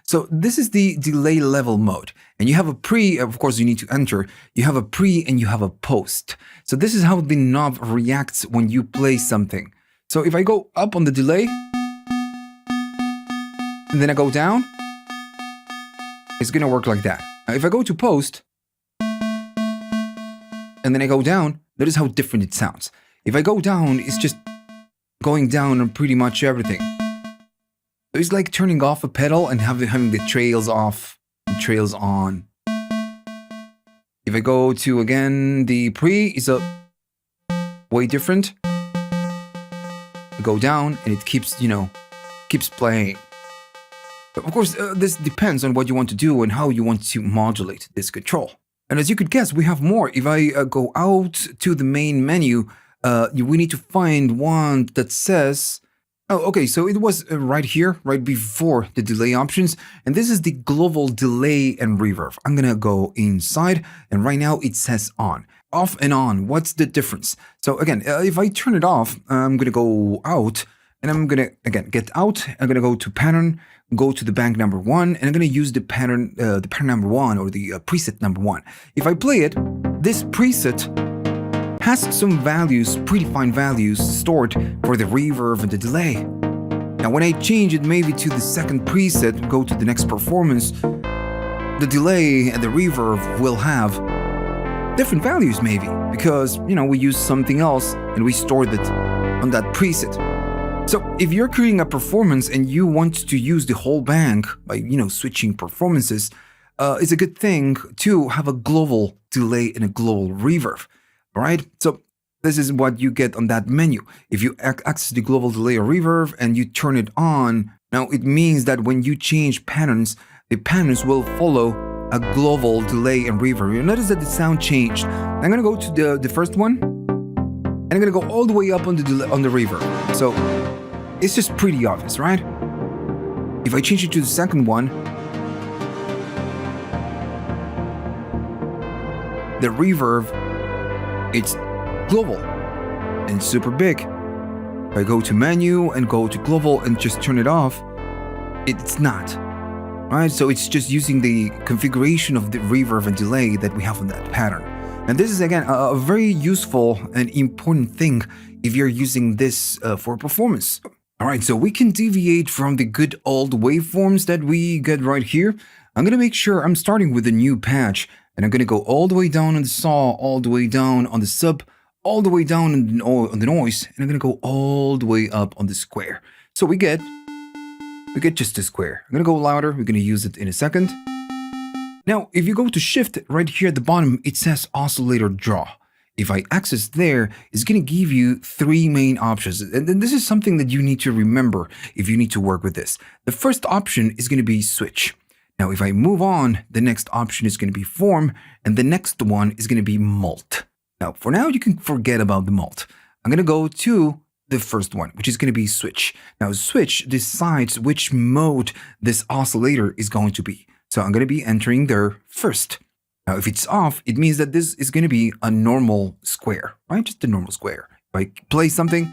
So this is the delay level mode. And you have a pre, of course, you need to enter. You have a pre and you have a post. So this is how the knob reacts when you play something. So if I go up on the delay, and then I go down, it's gonna work like that. Now, if I go to post, and then I go down, notice how different it sounds. If I go down, it's just going down on pretty much everything. So it's like turning off a pedal and having the trails off, and trails on. If I go to, again, the pre is a way different. I go down and it keeps, keeps playing. But of course, this depends on what you want to do and how you want to modulate this control. And as you could guess, we have more. If I go out to the main menu, we need to find one that says, oh, okay, so it was right here, right before the delay options. And this is the global delay and reverb. I'm gonna go inside, and right now it says on. Off and on, what's the difference? So again, if I turn it off, I'm gonna go out, and I'm gonna, again, get out. I'm gonna go to pattern, go to the bank number 1, and I'm gonna use the pattern number 1, or the preset number 1. If I play it, this preset has some values, predefined values stored for the reverb and the delay. Now when I change it maybe to the second preset, go to the next performance, the delay and the reverb will have different values maybe, because, we use something else and we stored it on that preset. So if you're creating a performance and you want to use the whole bank by, switching performances, it's a good thing to have a global delay and a global reverb. All right, so this is what you get on that menu. If you access the global delay or reverb and you turn it on, now it means that when you change patterns, the patterns will follow a global delay and reverb. You notice that the sound changed. I'm gonna go to the first one, and I'm gonna go all the way up on the reverb. So it's just pretty obvious, right? If I change it to the second one, the reverb, it's global and super big. If I go to menu and go to global and just turn it off, it's not. Right? So it's just using the configuration of the reverb and delay that we have on that pattern. And this is, again, a very useful and important thing if you're using this for performance. All right, so we can deviate from the good old waveforms that we get right here. I'm going to make sure I'm starting with a new patch. And I'm going to go all the way down on the saw, all the way down on the sub, all the way down on the noise, and I'm going to go all the way up on the square. So we get just a square. I'm going to go louder. We're going to use it in a second. Now, if you go to shift right here at the bottom, it says Oscillator Draw. If I access there, it's going to give you 3 main options. And this is something that you need to remember if you need to work with this. The first option is going to be switch. Now, if I move on, the next option is going to be form, and the next one is going to be mult. Now, for now, you can forget about the mult. I'm going to go to the first one, which is going to be switch. Now, switch decides which mode this oscillator is going to be. So I'm going to be entering there first. Now, if it's off, it means that this is going to be a normal square, right? Just a normal square. If I play something,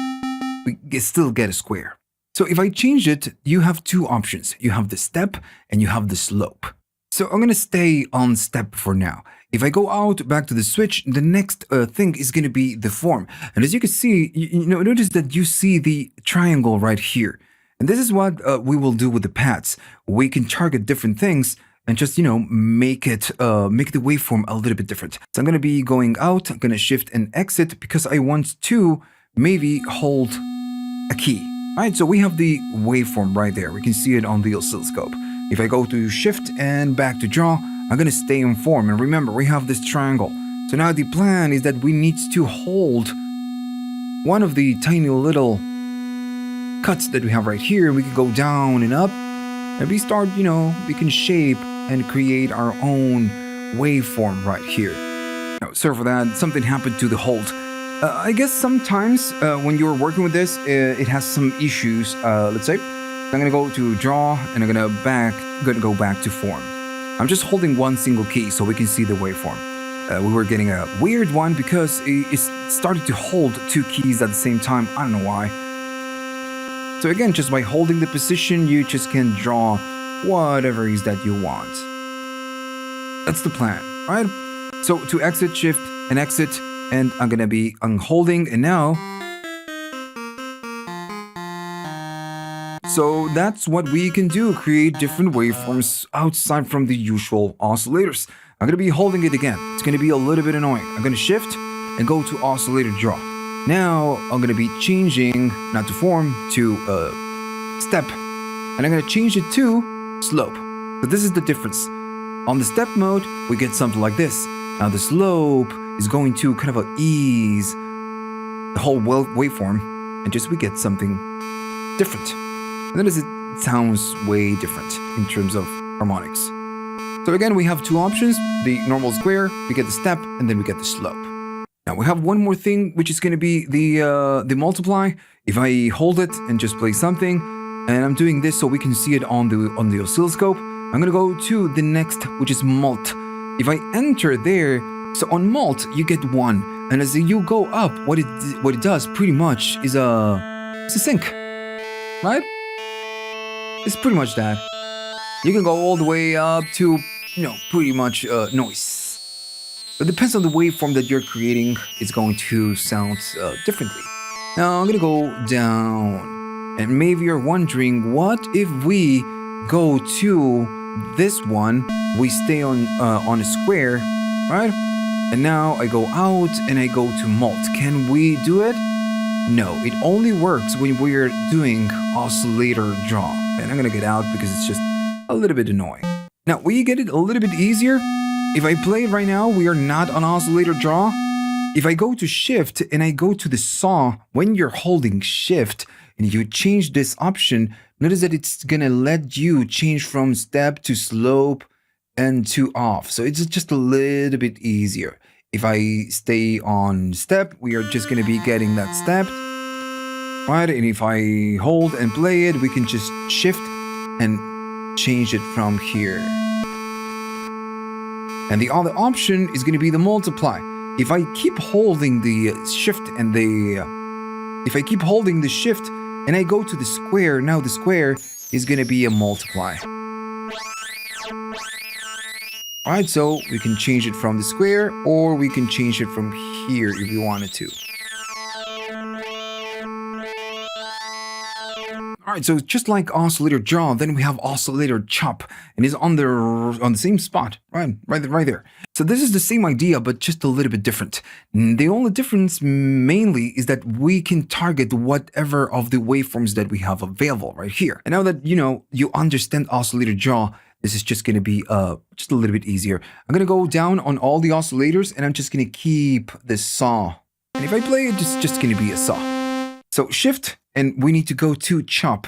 we still get a square. So if I change it, you have 2 options. You have the step and you have the slope. So I'm going to stay on step for now. If I go out back to the switch, the next thing is going to be the form. And as you can see, notice that you see the triangle right here. And this is what we will do with the pads. We can target different things and just, make the waveform a little bit different. So I'm going to be going out. I'm going to shift and exit because I want to maybe hold a key. Right, so we have the waveform right there. We can see it on the oscilloscope. If I go to shift and back to draw, I'm going to stay in form. And remember, we have this triangle. So now the plan is that we need to hold one of the tiny little cuts that we have right here. We can go down and up. And we start, we can shape and create our own waveform right here. Now, sorry for that. Something happened to the hold. I guess sometimes when you're working with this, it has some issues. Let's say I'm gonna go to draw and I'm gonna go back to form. I'm just holding one single key so we can see the waveform. We were getting a weird one because it started to hold 2 keys at the same time. I don't know why. So again, just by holding the position, you just can draw whatever it is that you want. That's the plan, right? So to exit, shift and exit. And I'm gonna be unholding, and now So that's what we can do, create different waveforms outside from the usual oscillators. I'm going to be holding it again. It's going to be a little bit annoying. I'm going to shift and go to Oscillator Draw. Now I'm going to be changing, not to form, to step. And I'm going to change it to slope. So this is the difference. On the step mode, we get something like this. Now the slope is going to kind of ease the whole waveform, and just we get something different. And notice it sounds way different in terms of harmonics. So again, we have two options, the normal square, we get the step, and then we get the slope. Now we have one more thing, which is going to be the multiply. If I hold it and just play something, and I'm doing this so we can see it on the oscilloscope, I'm going to go to the next, which is mult. If I enter there, so on mult, you get 1. And as you go up, what it does pretty much is it's a sync, right? It's pretty much that. You can go all the way up to, pretty much noise. It depends on the waveform that you're creating. It's going to sound differently. Now I'm going to go down. And maybe you're wondering, what if we go to this one, we stay on a square, right? And now I go out and I go to mult. Can we do it? No, it only works when we're doing Oscillator Draw. And I'm gonna get out because it's just a little bit annoying. Now, we get it a little bit easier. If I play it right now, we are not on Oscillator Draw. If I go to Shift and I go to the saw, when you're holding Shift and you change this option, notice that it's gonna let you change from step to slope and to off. So it's just a little bit easier. If I stay on step, we are just gonna be getting that step, right? And if I hold and play it, we can just shift and change it from here. And the other option is gonna be the multiply. If I keep holding the shift and if I keep holding the shift and I go to the square, now the square is going to be a multiply. Alright, so we can change it from the square, or we can change it from here if we wanted to. Alright, so just like Oscillator Draw, then we have Oscillator Chop, and it's on the same spot, right there. So this is the same idea, but just a little bit different. The only difference mainly is that we can target whatever of the waveforms that we have available right here. And now that you understand Oscillator Draw, this is just going to be just a little bit easier. I'm going to go down on all the oscillators, and I'm just going to keep this saw. And if I play it, it's just going to be a saw. So Shift, and we need to go to Chop.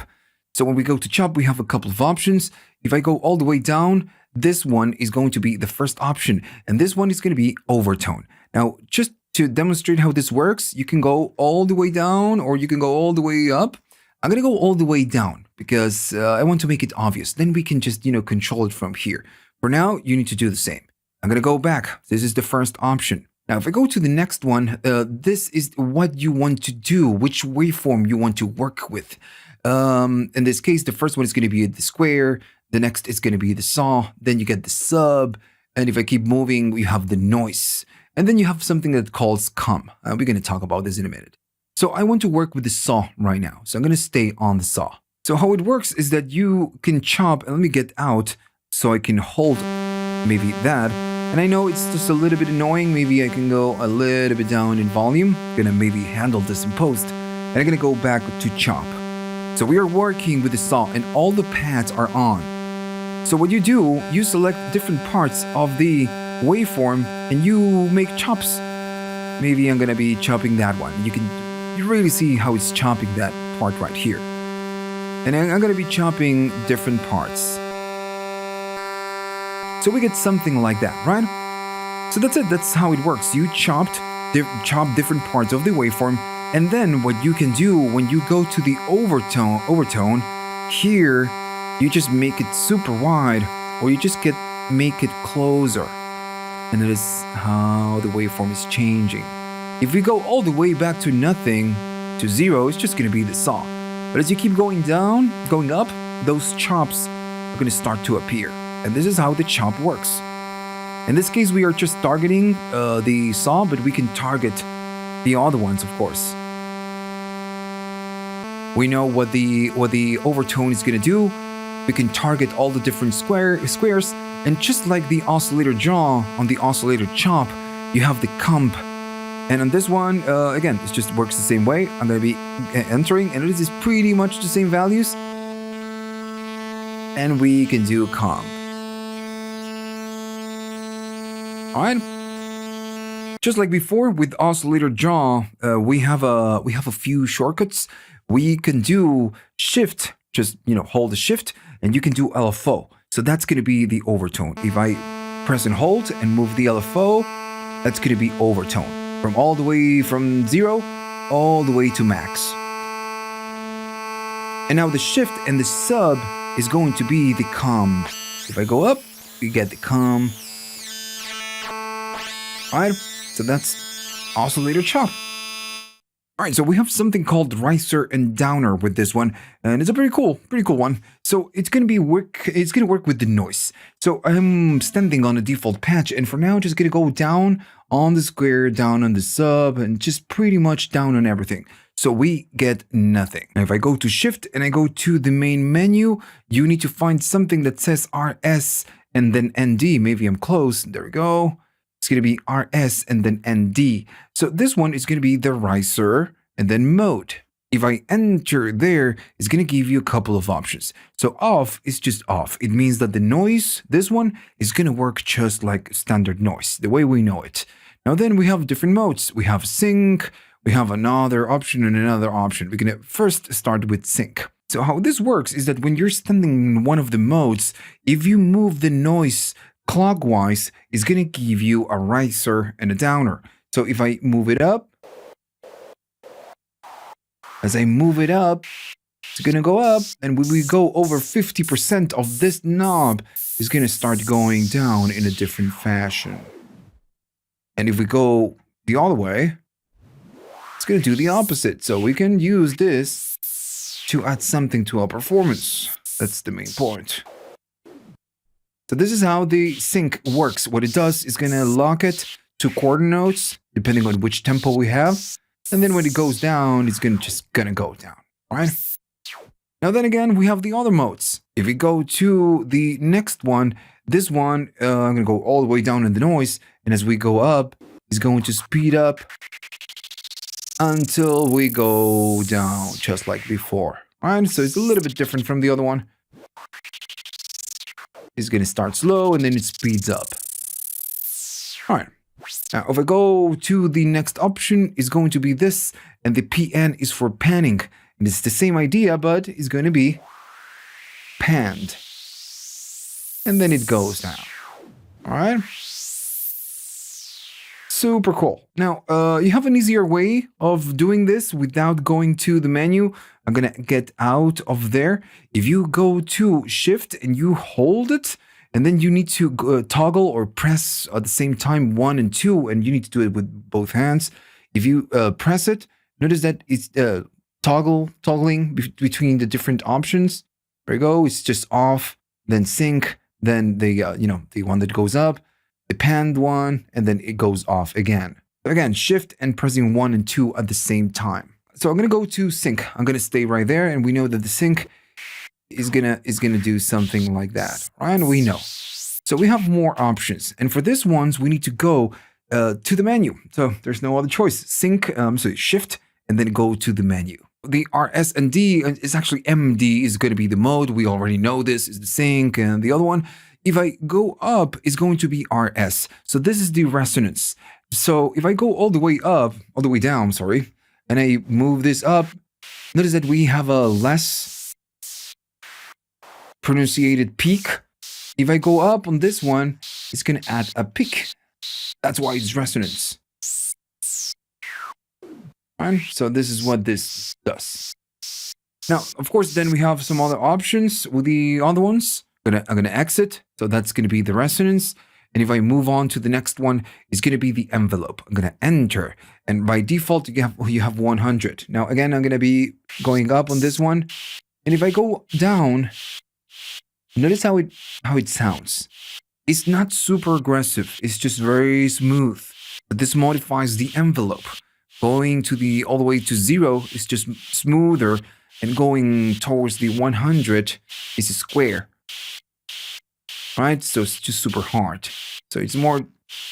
So when we go to Chop, we have a couple of options. If I go all the way down, this one is going to be the first option, and this one is going to be overtone. Now, just to demonstrate how this works, you can go all the way down, or you can go all the way up. I'm going to go all the way down because I want to make it obvious. Then we can just, control it from here. For now, you need to do the same. I'm going to go back. This is the first option. Now, if I go to the next one, this is what you want to do, which waveform you want to work with. In this case, the first one is going to be the square. The next is going to be the saw. Then you get the sub. And if I keep moving, we have the noise. And then you have something that calls come. We're going to talk about this in a minute. So I want to work with the saw right now. So I'm going to stay on the saw. So how it works is that you can chop, and let me get out so I can hold maybe that. And I know it's just a little bit annoying. Maybe I can go a little bit down in volume. I'm going to maybe handle this in post. And I'm going to go back to chop. So we are working with the saw and all the pads are on. So what you do, you select different parts of the waveform and you make chops. Maybe I'm going to be chopping that one. You really see how it's chopping that part right here. And I'm going to be chopping different parts. So we get something like that, right? So that's it. That's how it works. You chop different parts of the waveform. And then what you can do when you go to the overtone, here, you just make it super wide, or you just make it closer. And that is how the waveform is changing. If we go all the way back to nothing, to 0, it's just going to be the saw. But as you keep going down, going up, those chops are going to start to appear. And this is how the chop works. In this case, we are just targeting the saw, but we can target the other ones, of course. We know what the overtone is gonna do. We can target all the different squares, and just like the oscillator draw on the oscillator chop, you have the comp. And on this one, again, it just works the same way. I'm gonna be entering, and it is pretty much the same values. And we can do comp. All right. Just like before with oscillator draw, we have a few shortcuts. We can do shift, just hold the shift, and you can do LFO. So that's gonna be the overtone. If I press and hold and move the LFO, that's gonna be overtone. From all the way from 0 all the way to max. And now the shift and the sub is going to be the comp. If I go up, we get the comp. Alright, so that's oscillator chop. Alright, so we have something called riser and downer with this one, and it's a pretty cool one. So it's gonna work with the noise. So I'm standing on a default patch, and for now, just gonna go down on the square, down on the sub, and just pretty much down on everything. So we get nothing. Now if I go to shift and I go to the main menu, you need to find something that says RS and then ND. Maybe I'm close. There we go. It's going to be RS and then ND. So this one is going to be the riser and then mode. If I enter there, it's going to give you a couple of options. So off is just off. It means that the noise, this one, is going to work just like standard noise, the way we know it. Now then we have different modes. We have sync, we have another option and another option. We're going to first start with sync. So how this works is that when you're standing in one of the modes, if you move the noise clockwise, it's going to give you a riser and a downer. So if I move it up, as I move it up, it's going to go up, and when we go over 50% of this knob, it's going to start going down in a different fashion. And if we go the other way, it's going to do the opposite. So we can use this to add something to our performance. That's the main point. So this is how the sync works. What it does is going to lock it to quarter notes, depending on which tempo we have. And then when it goes down, it's just gonna go down, right? Now then again, we have the other modes. If we go to the next one, this one, I'm gonna go all the way down in the noise. And as we go up, it's going to speed up until we go down, just like before, right? So it's a little bit different from the other one. It's gonna start slow and then it speeds up. All right. Now, if I go to the next option, is going to be this, and the PN is for panning. And it's the same idea, but it's going to be panned. And then it goes down. All right. Super cool. Now, you have an easier way of doing this without going to the menu. I'm going to get out of there. If you go to Shift and you hold it, and then you need to toggle or press at the same time 1 and 2, and you need to do it with both hands. If you press it, notice that it's toggling between the different options. There you go. It's just off, then sync, then the the one that goes up, the panned one, and then it goes off again. Again, shift and pressing 1 and 2 at the same time. So I'm gonna go to sync. I'm gonna stay right there, and we know that the sync is gonna do something like that, right? And we know. So we have more options, and for this ones we need to go to the menu. So there's no other choice. Sync, so shift and then go to the menu. The RS and D is actually MD is going to be the mode. We already know this is the sync, and the other one, if I go up, is going to be RS. So this is the resonance. So if I go all the way up, all the way down, sorry, and I move this up, notice that we have a less pronunciated peak. If I go up on this one, it's going to add a peak. That's why it's resonance. Right? So this is what this does. Now, of course, then we have some other options with the other ones. I'm gonna exit. So that's going to be the resonance. And if I move on to the next one, it's going to be the envelope. I'm going to enter. And by default, you have 100. Now, again, I'm going to be going up on this one. And if I go down, notice how it sounds. It's not super aggressive. It's just very smooth. But this modifies the envelope. Going to all the way to 0 is just smoother and going towards the 100 is a square, right? So it's just super hard. So it's more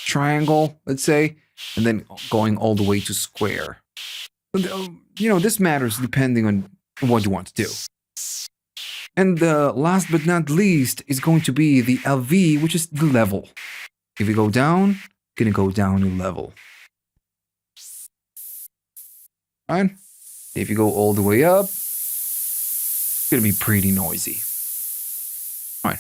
triangle, let's say, and then going all the way to square. This matters depending on what you want to do. And last but not least is going to be the LV, which is the level. If you go down, gonna go down a level. Right? If you go all the way up, it's gonna be pretty noisy. Right.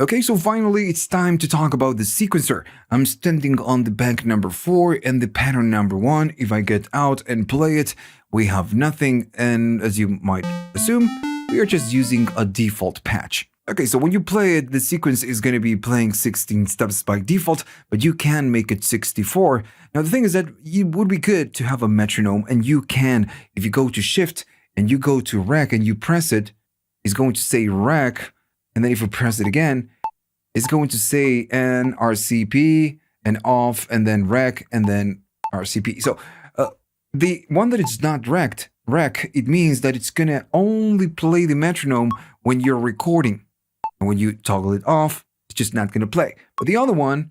Okay, so finally it's time to talk about the sequencer. I'm standing on the bank number 4 and the pattern number 1. If I get out and play it, we have nothing, and as you might assume, we are just using a default patch. Okay, so when you play it, the sequence is going to be playing 16 steps by default, but you can make it 64. Now, the thing is that it would be good to have a metronome, and you can, if you go to Shift and you go to Rec and you press it, it's going to say Rec, and then if you press it again, it's going to say an RCP, and off, and then Rec, and then RCP. So the one that is not rec, it means that it's going to only play the metronome when you're recording. And when you toggle it off, it's just not going to play. But the other one,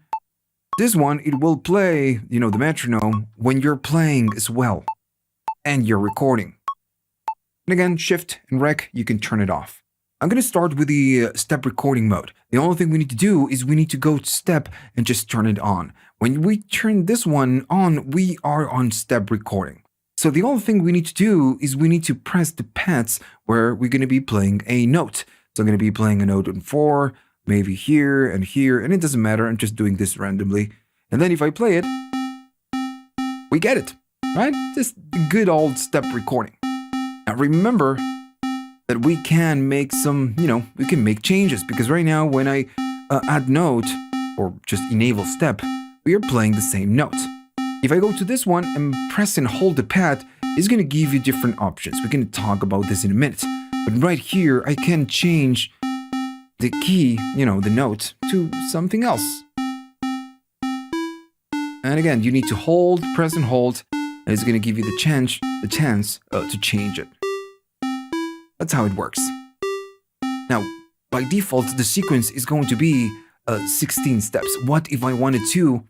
this one, it will play, the metronome when you're playing as well. And you're recording. And again, Shift and Rec, you can turn it off. I'm going to start with the step recording mode. The only thing we need to do is we need to go to step and just turn it on. When we turn this one on, we are on step recording. So the only thing we need to do is we need to press the pads where we're going to be playing a note. So I'm going to be playing a note on 4, maybe here, and it doesn't matter. I'm just doing this randomly. And then if I play it, we get it, right? Just good old step recording. Now remember that we can make some, we can make changes, because right now when I add note or just enable step, we are playing the same note. If I go to this one and press and hold the pad, it's going to give you different options. We're going to talk about this in a minute. But right here, I can change the key, the note, to something else. And again, you need to hold, press and hold, and it's going to give you the chance to change it. That's how it works. Now, by default, the sequence is going to be 16 steps. What if I wanted to,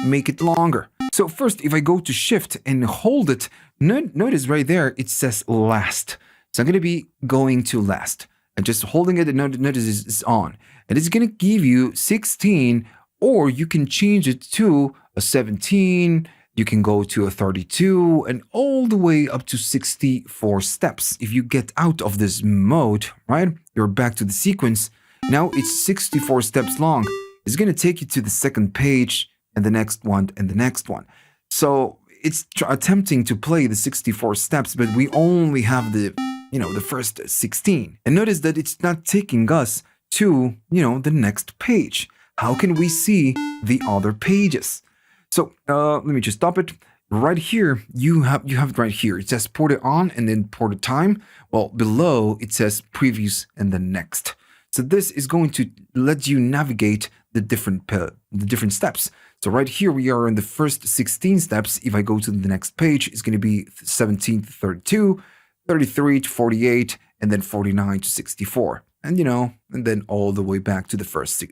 make it longer? So first, if I go to Shift and hold it, notice right there, it says last. So I'm going to be going to last. And just holding it, and notice it's on. And it's going to give you 16, or you can change it to a 17, you can go to a 32, and all the way up to 64 steps. If you get out of this mode, right, you're back to the sequence. Now it's 64 steps long. It's going to take you to the second page, and the next one, and the next one. So it's attempting to play the 64 steps, but we only have the first 16. And notice that it's not taking us to, the next page. How can we see the other pages? So let me just stop it. Right here, you have it right here. It says ported on and then ported time. Well, below it says previous and then next. So this is going to let you navigate the different steps. So right here, we are in the first 16 steps. If I go to the next page, it's going to be 17 to 32, 33 to 48, and then 49 to 64. And, and then all the way back to the first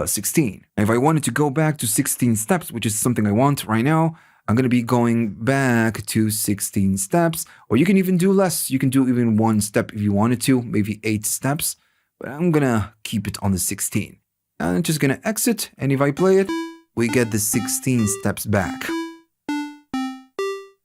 16. And if I wanted to go back to 16 steps, which is something I want right now, I'm going to be going back to 16 steps. Or you can even do less. You can do even 1 step if you wanted to, maybe 8 steps. But I'm going to keep it on the 16. And I'm just going to exit. And if I play it, we get the 16 steps back.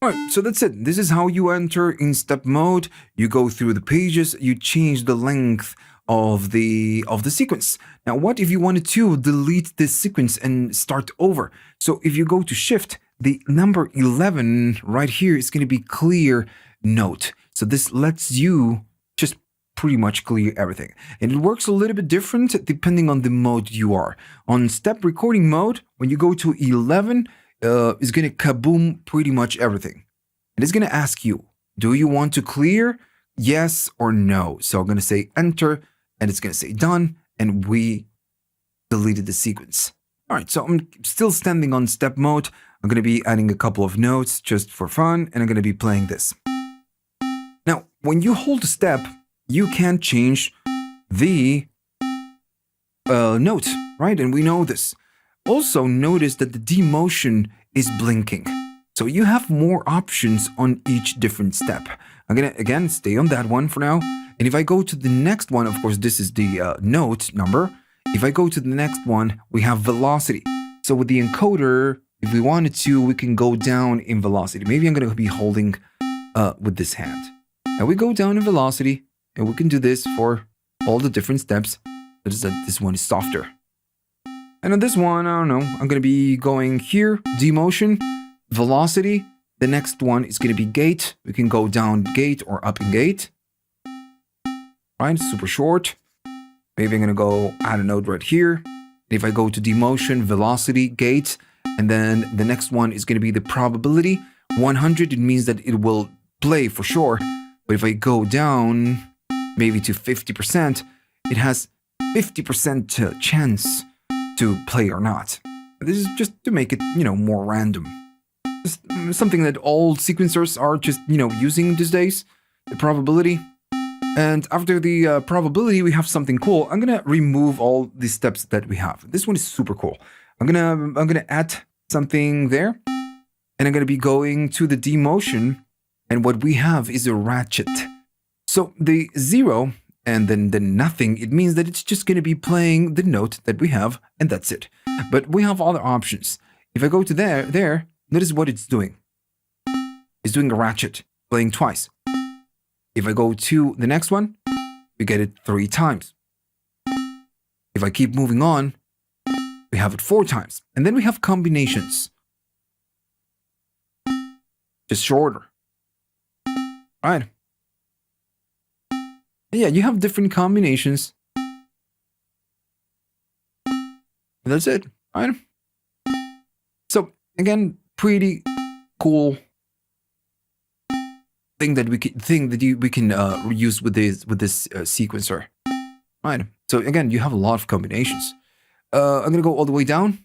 Alright, so that's it. This is how you enter in step mode. You go through the pages, you change the length of the sequence. Now, what if you wanted to delete this sequence and start over? So if you go to Shift, the number 11 right here is going to be clear note. So this lets you just pretty much clear everything. And it works a little bit different depending on the mode you are. On step recording mode, when you go to 11, it's going to kaboom pretty much everything. And it's going to ask you, do you want to clear? Yes or no. So I'm going to say enter, and it's going to say done, and we deleted the sequence. All right, so I'm still standing on step mode. I'm going to be adding a couple of notes just for fun, and I'm going to be playing this. when you hold a step, you can change the note, right? And we know this. Also notice that the D motion is blinking. So you have more options on each different step. I'm gonna, again, stay on that one for now. And if I go to the next one, of course, this is the note number. If I go to the next one, we have velocity. So with the encoder, if we wanted to, we can go down in velocity. Maybe I'm gonna be holding with this hand. And we go down in velocity, and we can do this for all the different steps. Notice that this one is softer. And on this one, I don't know, I'm gonna be going here, D motion, velocity. The next one is gonna be gate. We can go down gate or up in gate. Right, super short. Maybe I'm gonna go add a note right here. If I go to D motion, velocity, gate, and then the next one is gonna be the probability. 100, it means that it will play for sure. But if I go down maybe to 50%, it has 50% chance to play or not. This is just to make it, more random. Just something that all sequencers are just, using these days, the probability. And after the probability, we have something cool. I'm gonna remove all the steps that we have. This one is super cool. I'm gonna add something there, and I'm gonna be going to the D motion, and what we have is a ratchet. So the 0 and then the nothing, it means that it's just gonna be playing the note that we have, and that's it. But we have other options. If I go to there, notice what it's doing. It's doing a ratchet, playing twice. If I go to the next one, we get it 3 times. If I keep moving on, we have it 4 times. And then we have combinations. Just shorter. Right. And yeah, you have different combinations. And that's it. Right. So again, pretty cool thing that we can use with this sequencer, right? So again, you have a lot of combinations. I'm gonna go all the way down,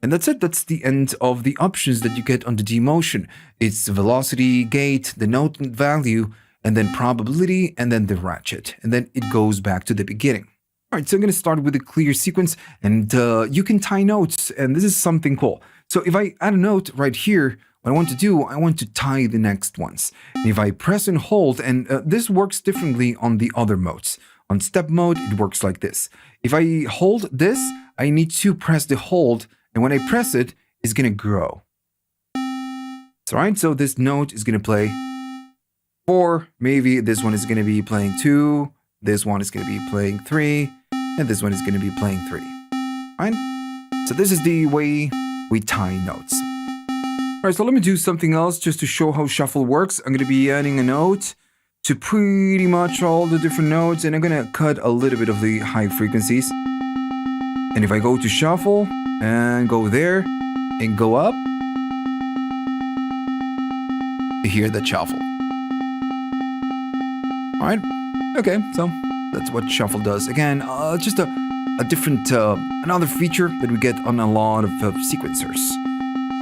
and that's it. That's the end of the options that you get on the D motion. It's velocity, gate, the note value, and then probability, and then the ratchet, and then it goes back to the beginning. All right, so I'm gonna start with a clear sequence, and you can tie notes, and this is something cool. So if I add a note right here, what I want to do, I want to tie the next ones. If I press and hold, and this works differently on the other modes. On step mode, it works like this. If I hold this, I need to press the hold, and when I press it, it's gonna grow. So, right, so this note is gonna play 4, maybe this one is gonna be playing 2, this one is gonna be playing 3, and this one is gonna be playing 3. Right? So this is the way we tie notes. All right, so let me do something else just to show how shuffle works. I'm going to be adding a note to pretty much all the different notes, and I'm going to cut a little bit of the high frequencies. And if I go to shuffle and go there and go up, you hear that shuffle. All right, okay, so that's what shuffle does. Again, just a different, another feature that we get on a lot of sequencers.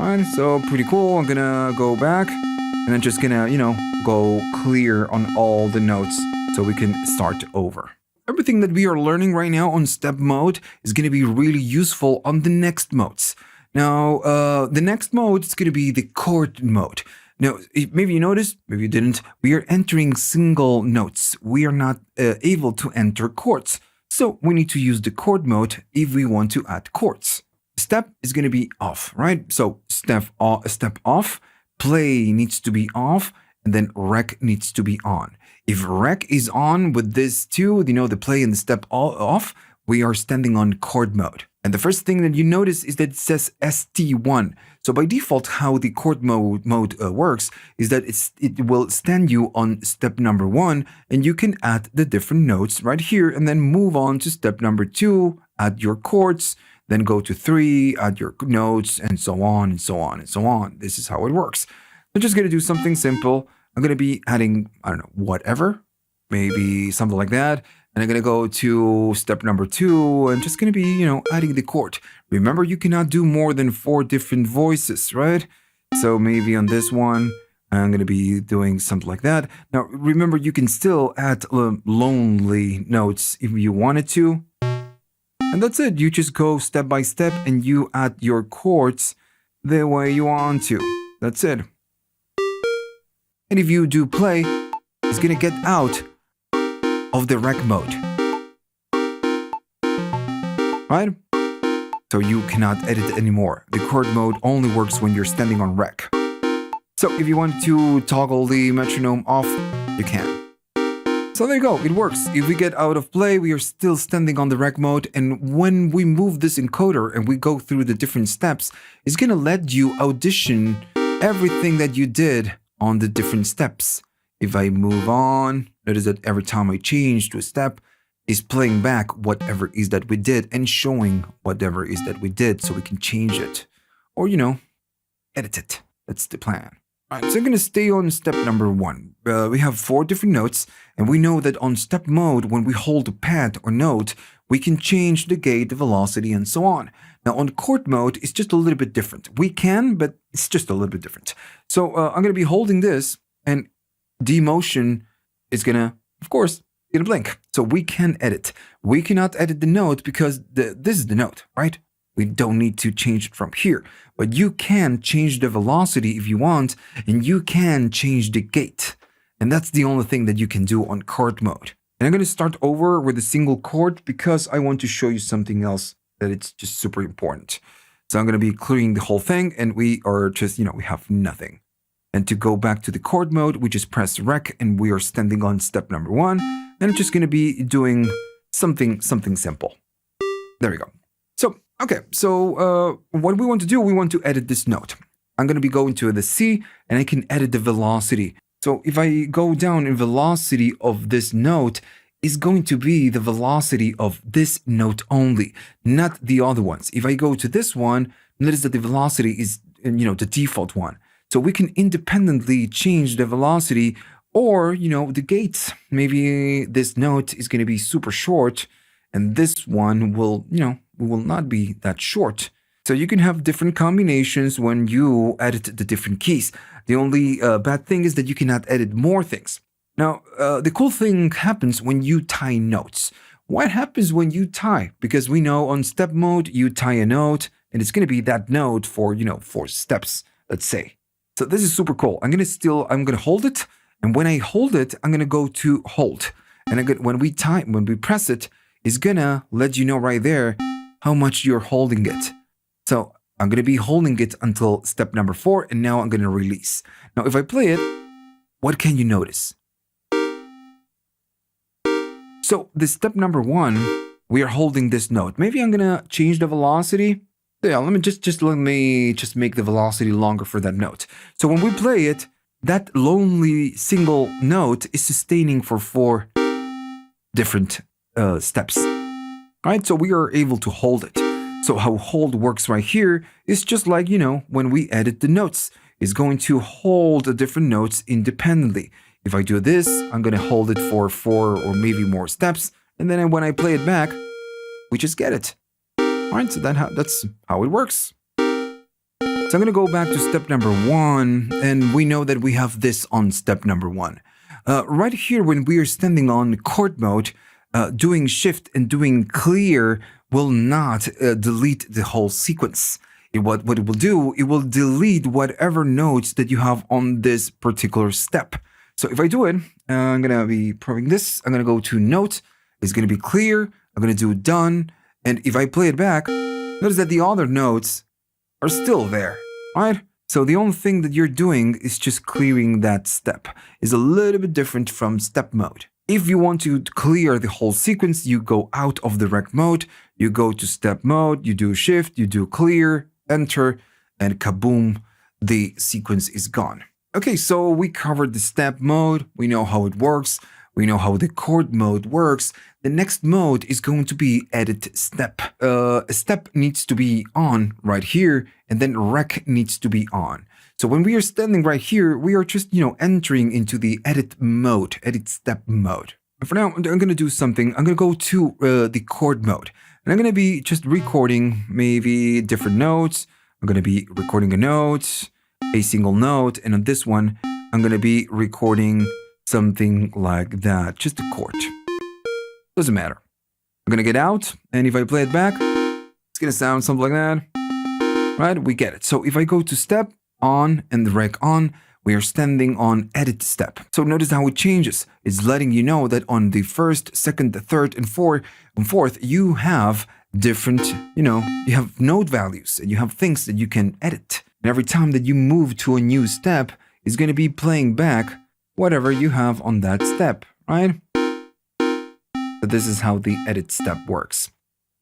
Alright, so pretty cool. I'm gonna go back and I'm just gonna, go clear on all the notes so we can start over. Everything that we are learning right now on step mode is gonna be really useful on the next modes. Now, the next mode is gonna be the chord mode. Now, maybe you noticed, maybe you didn't, we are entering single notes. We are not able to enter chords. So we need to use the chord mode if we want to add chords. Step is going to be off, right? So step off, play needs to be off, and then rec needs to be on. If rec is on with this two, the play and the step off, we are standing on chord mode. And the first thing that you notice is that it says ST1. So by default, how the chord mode works is that it will stand you on step number 1, and you can add the different notes right here, and then move on to step number 2, add your chords, then go to 3, add your notes, and so on, and so on, and so on. This is how it works. I'm just going to do something simple. I'm going to be adding, whatever, maybe something like that. And I'm going to go to step number 2, and just going to be, adding the chord. Remember, you cannot do more than 4 different voices, right? So maybe on this one, I'm going to be doing something like that. Now, remember, you can still add lonely notes if you wanted to. And that's it. You just go step by step and you add your chords the way you want to. That's it. And if you do play, it's going to get out of the rec mode. Right? So you cannot edit anymore. The chord mode only works when you're standing on rec. So if you want to toggle the metronome off, you can. So there you go, it works. If we get out of play, we are still standing on the rec mode, and when we move this encoder and we go through the different steps, it's gonna let you audition everything that you did on the different steps. If I move on, notice that every time I change to a step, it's playing back whatever is that we did and showing whatever is that we did so we can change it. Or, edit it. That's the plan. All right, so I'm going to stay on step number 1. We have 4 different notes, and we know that on step mode, when we hold a pad or note, we can change the gate, the velocity, and so on. Now, on chord mode, it's just a little bit different. We can, but it's just a little bit different. So I'm going to be holding this, and the motion is going to, of course, going to blink. So we can edit. We cannot edit the note because this is the note, right? We don't need to change it from here, but you can change the velocity if you want, and you can change the gate. And that's the only thing that you can do on chord mode. And I'm going to start over with a single chord because I want to show you something else that it's just super important. So I'm going to be clearing the whole thing, and we are just, we have nothing. And to go back to the chord mode, we just press rec, and we are standing on step number 1. And I'm just going to be doing something simple. There we go. So what we want to do, we want to edit this note. I'm going to be going to the C, and I can edit the velocity. So if I go down in velocity of this note, it's going to be the velocity of this note only, not the other ones. If I go to this one, notice that the velocity is, the default one. So we can independently change the velocity or, the gates. Maybe this note is going to be super short, and this one will, will not be that short. So you can have different combinations when you edit the different keys. The only bad thing is that you cannot edit more things. Now, the cool thing happens when you tie notes. What happens when you tie? Because we know on step mode, you tie a note, and it's going to be that note for, 4 steps, let's say. So this is super cool. I'm going to hold it. And when I hold it, I'm going to go to hold. And when we press it, it's going to let you know right there how much you're holding it. So I'm going to be holding it until step number 4, and now I'm going to release. Now, if I play it, what can you notice? So the step number 1, we are holding this note. Maybe I'm going to change the velocity. Yeah, let me just make the velocity longer for that note. So when we play it, that lonely single note is sustaining for 4 different steps. Right? So we are able to hold it. So how hold works right here is just like, when we edit the notes, it's going to hold the different notes independently. If I do this, I'm going to hold it for 4 or maybe more steps. And then when I play it back, we just get it. All right, so that's how it works. So I'm going to go back to step number 1, and we know that we have this on step number 1. Right here, when we are standing on chord mode, doing shift and doing clear will not delete the whole sequence. What it will do, it will delete whatever notes that you have on this particular step. So if I do it, I'm going to be proving this. I'm going to go to note. It's going to be clear. I'm going to do done. And if I play it back, notice that the other notes are still there, right? So the only thing that you're doing is just clearing that step. It's a little bit different from step mode. If you want to clear the whole sequence, you go out of the rec mode, you go to step mode, you do shift, you do clear, enter, and kaboom, the sequence is gone. Okay, so we covered the step mode, we know how it works, we know how the chord mode works. The next mode is going to be edit step. A step needs to be on right here, and then rec needs to be on. So when we are standing right here, we are just, entering into the edit step mode. But for now, I'm going to do something. I'm going to go to the chord mode. And I'm going to be just recording maybe different notes. I'm going to be recording a note, a single note. And on this one, I'm going to be recording something like that, just a chord. Doesn't matter. I'm going to get out, and if I play it back, it's going to sound something like that. Right? We get it. So if I go to step on and the rec on, we are standing on edit step. So notice how it changes. It's letting you know that on the first, second, third, and fourth, you have different, you have note values and you have things that you can edit. And every time that you move to a new step, it's going to be playing back whatever you have on that step, right? So this is how the edit step works.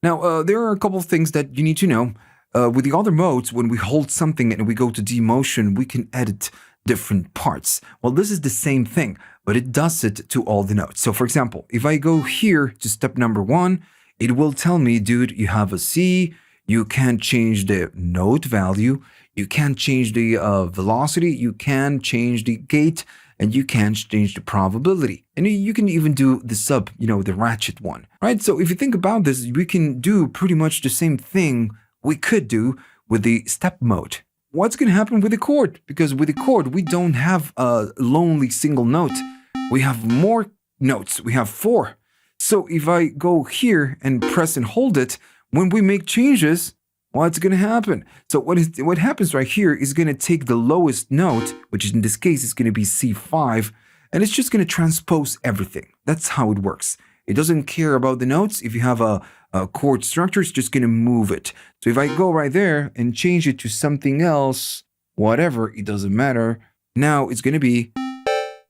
Now, there are a couple of things that you need to know. With the other modes, when we hold something and we go to demotion, we can edit different parts. Well, this is the same thing, but it does it to all the notes. So for example, if I go here to step number 1, it will tell me, dude, you have a C, you can't change the note value, you can't change the velocity, you can change the gate, and you can't change the probability. And you can even do the sub, the ratchet one, right? So if you think about this, we can do pretty much the same thing we could do with the step mode. What's going to happen with the chord? Because with the chord, we don't have a lonely single note. We have more notes. We have 4. So if I go here and press and hold it, when we make changes, what's going to happen? So what happens right here is going to take the lowest note, which in this case is going to be C5, and it's just going to transpose everything. That's how it works. It doesn't care about the notes. If you have a chord structure, it's just going to move it. So if I go right there and change it to something else, whatever, it doesn't matter. Now it's going to be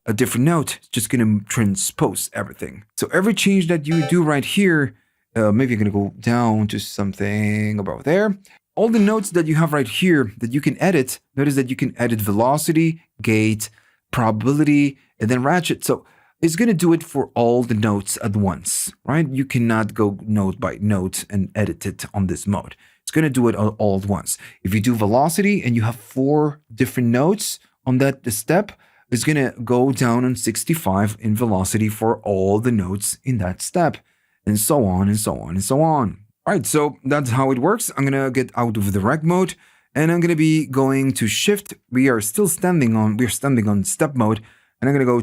a different note. It's just going to transpose everything. So every change that you do right here, maybe you're going to go down to something about there. All the notes that you have right here that you can edit, notice that you can edit velocity, gate, probability, and then ratchet. So it's going to do it for all the notes at once, right? You cannot go note by note and edit it on this mode. It's going to do it all at once. If you do velocity and you have 4 different notes on that step, it's going to go down on 65 in velocity for all the notes in that step, and so on and so on and so on. All right, so that's how it works. I'm going to get out of the rec mode, and I'm going to be going to shift. We're standing on step mode. And I'm going to go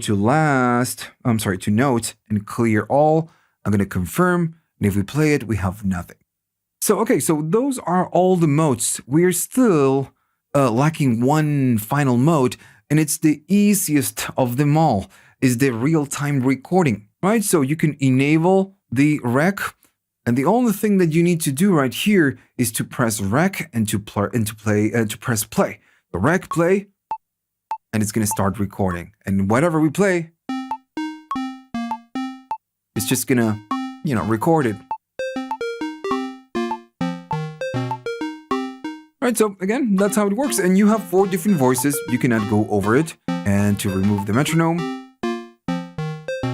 to note and clear all. I'm going to confirm. And if we play it, we have nothing. So, okay, so those are all the modes. We're still lacking one final mode, and it's the easiest of them all, is the real-time recording, right? So you can enable the rec, and the only thing that you need to do right here is to press rec and to press play. The rec play, and it's going to start recording. And whatever we play, it's just going to, record it. Right, so again, that's how it works. And you have 4 different voices. You cannot go over it. And to remove the metronome.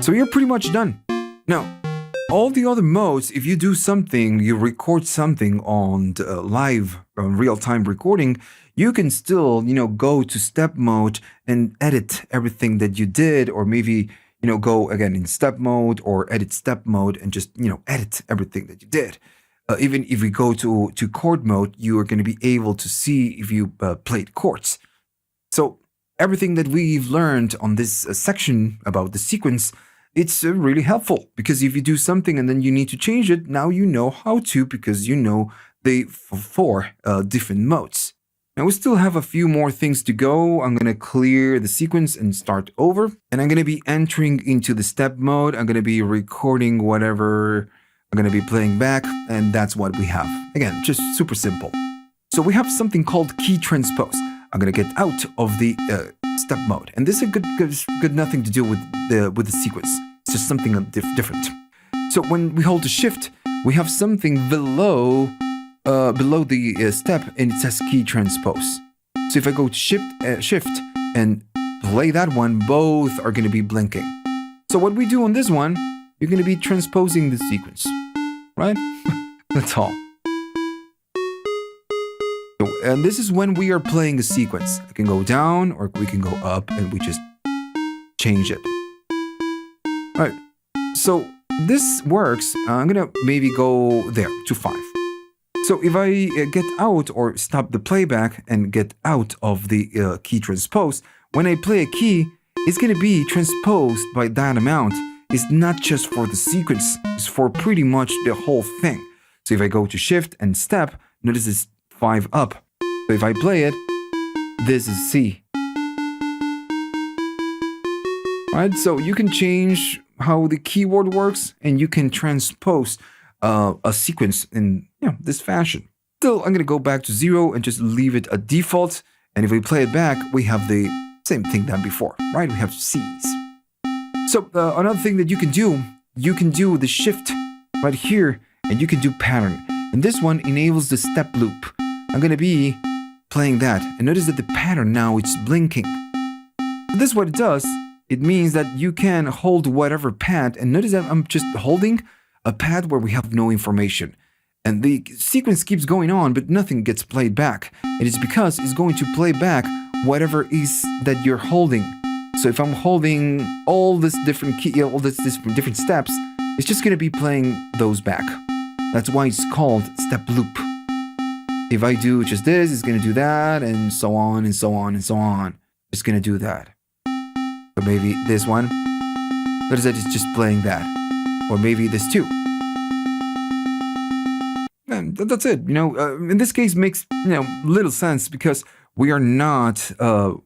So you're pretty much done. Now, all the other modes, if you do something, you record something on live, real-time recording, you can still, go to step mode and edit everything that you did, or maybe, go again in step mode or edit step mode and just, edit everything that you did. Even if we go to chord mode, you are going to be able to see if you played chords. So everything that we've learned on this section about the sequence, it's really helpful, because if you do something and then you need to change it, now you know how to, because you know the 4 different modes. Now we still have a few more things to go. I'm going to clear the sequence and start over. And I'm going to be entering into the step mode. I'm going to be recording whatever I'm going to be playing back. And that's what we have. Again, just super simple. So we have something called key transpose. I'm going to get out of the step mode. And this is good nothing to do with the sequence. It's just something different. So when we hold the shift, we have something below the step, and it says key transpose. So if I go to shift and play that one, both are going to be blinking. So what we do on this one, you're going to be transposing the sequence, right? That's all. So, and this is when we are playing a sequence. I can go down or we can go up, and we just change it. All right. So this works. I'm going to maybe go there to 5. So if I get out or stop the playback and get out of the key transpose, when I play a key, it's going to be transposed by that amount. It's not just for the sequence, it's for pretty much the whole thing. So if I go to shift and step, notice it's 5 up. So if I play it, this is C. Right? So you can change how the keyboard works, and you can transpose a sequence in this fashion. Still, I'm going to go back to 0 and just leave it a default. And if we play it back, we have the same thing than before, right? We have C's. So another thing that you can do the shift right here, and you can do pattern. And this one enables the step loop. I'm going to be playing that. And notice that the pattern now, it's blinking. So this is what it does. It means that you can hold whatever pad. And notice that I'm just holding a pad where we have no information. And the sequence keeps going on, but nothing gets played back. It is because it's going to play back whatever is that you're holding. So if I'm holding all this different key, all this different steps, it's just going to be playing those back. That's why it's called step loop. If I do just this, it's going to do that, and so on and so on and so on. It's going to do that. Or maybe this one. Notice that it's just playing that. Or maybe this too. And that's it. In this case, makes little sense because we are not.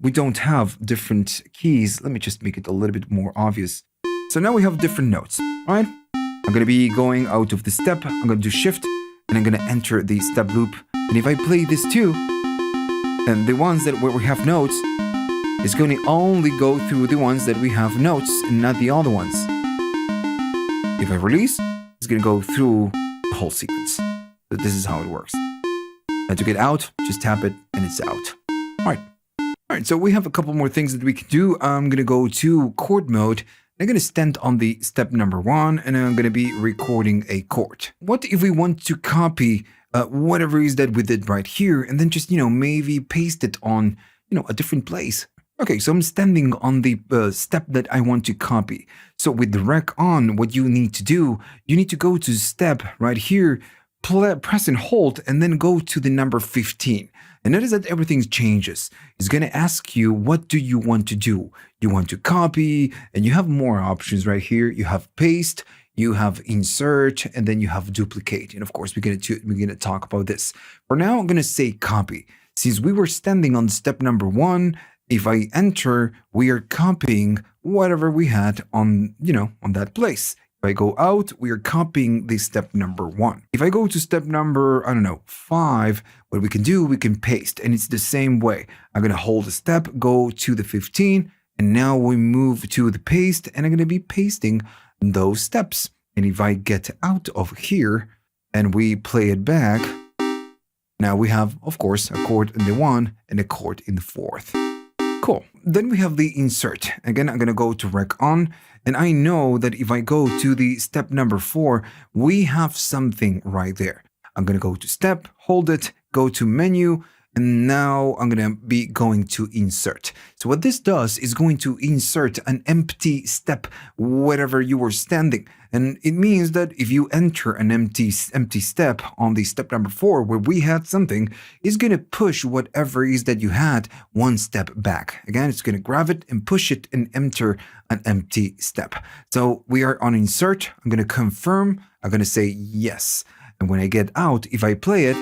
We don't have different keys. Let me just make it a little bit more obvious. So now we have different notes. All right. I'm going to be going out of the step. I'm going to do shift, and I'm going to enter the step loop. And if I play this too, and the ones where we have notes, it's going to only go through the ones that we have notes and not the other ones. If I release, it's going to go through the whole sequence. So this is how it works. And to get out, just tap it and it's out. All right, so we have a couple more things that we can do. I'm going to go to chord mode. I'm going to stand on the step number 1, and I'm going to be recording a chord. What if we want to copy whatever is that we did right here, and then just, maybe paste it on, a different place? Okay, so I'm standing on the step that I want to copy. So with the rec on, what you need to do, you need to go to step right here, press and hold, and then go to the number 15. And notice that everything changes. It's going to ask you, what do you want to do? You want to copy, and you have more options right here. You have paste, you have insert, and then you have duplicate. And of course, we're going to talk about this. For now, I'm going to say copy. Since we were standing on step number 1, if I enter, we are copying whatever we had on, on that place. If I go out, we are copying the step number 1. If I go to step number, 5, what we can do, we can paste. And it's the same way. I'm going to hold a step, go to the 15, and now we move to the paste, and I'm going to be pasting those steps. And if I get out of here and we play it back, now we have, of course, a chord in the 1 and a chord in the 4th. Cool. Then we have the insert. Again, I'm going to go to rec on, and I know that if I go to the step number 4, we have something right there. I'm going to go to step, hold it, go to menu, and now I'm going to be going to insert. So what this does is going to insert an empty step wherever you were standing. And it means that if you enter an empty step on the step number 4 where we had something, it's going to push whatever is that you had one step back. Again, it's going to grab it and push it and enter an empty step. So we are on insert. I'm going to confirm. I'm going to say yes. And when I get out, if I play it,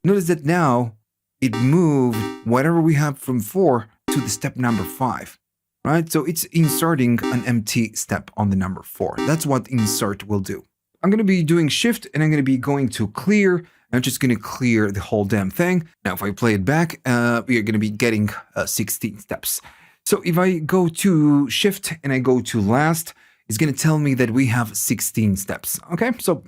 notice that now it moved whatever we have from 4 to the step number 5. Right? So it's inserting an empty step on the number 4. That's what insert will do. I'm going to be doing shift, and I'm going to be going to clear. I'm just going to clear the whole damn thing. Now, if I play it back, we are going to be getting 16 steps. So if I go to shift and I go to last, it's going to tell me that we have 16 steps. Okay, so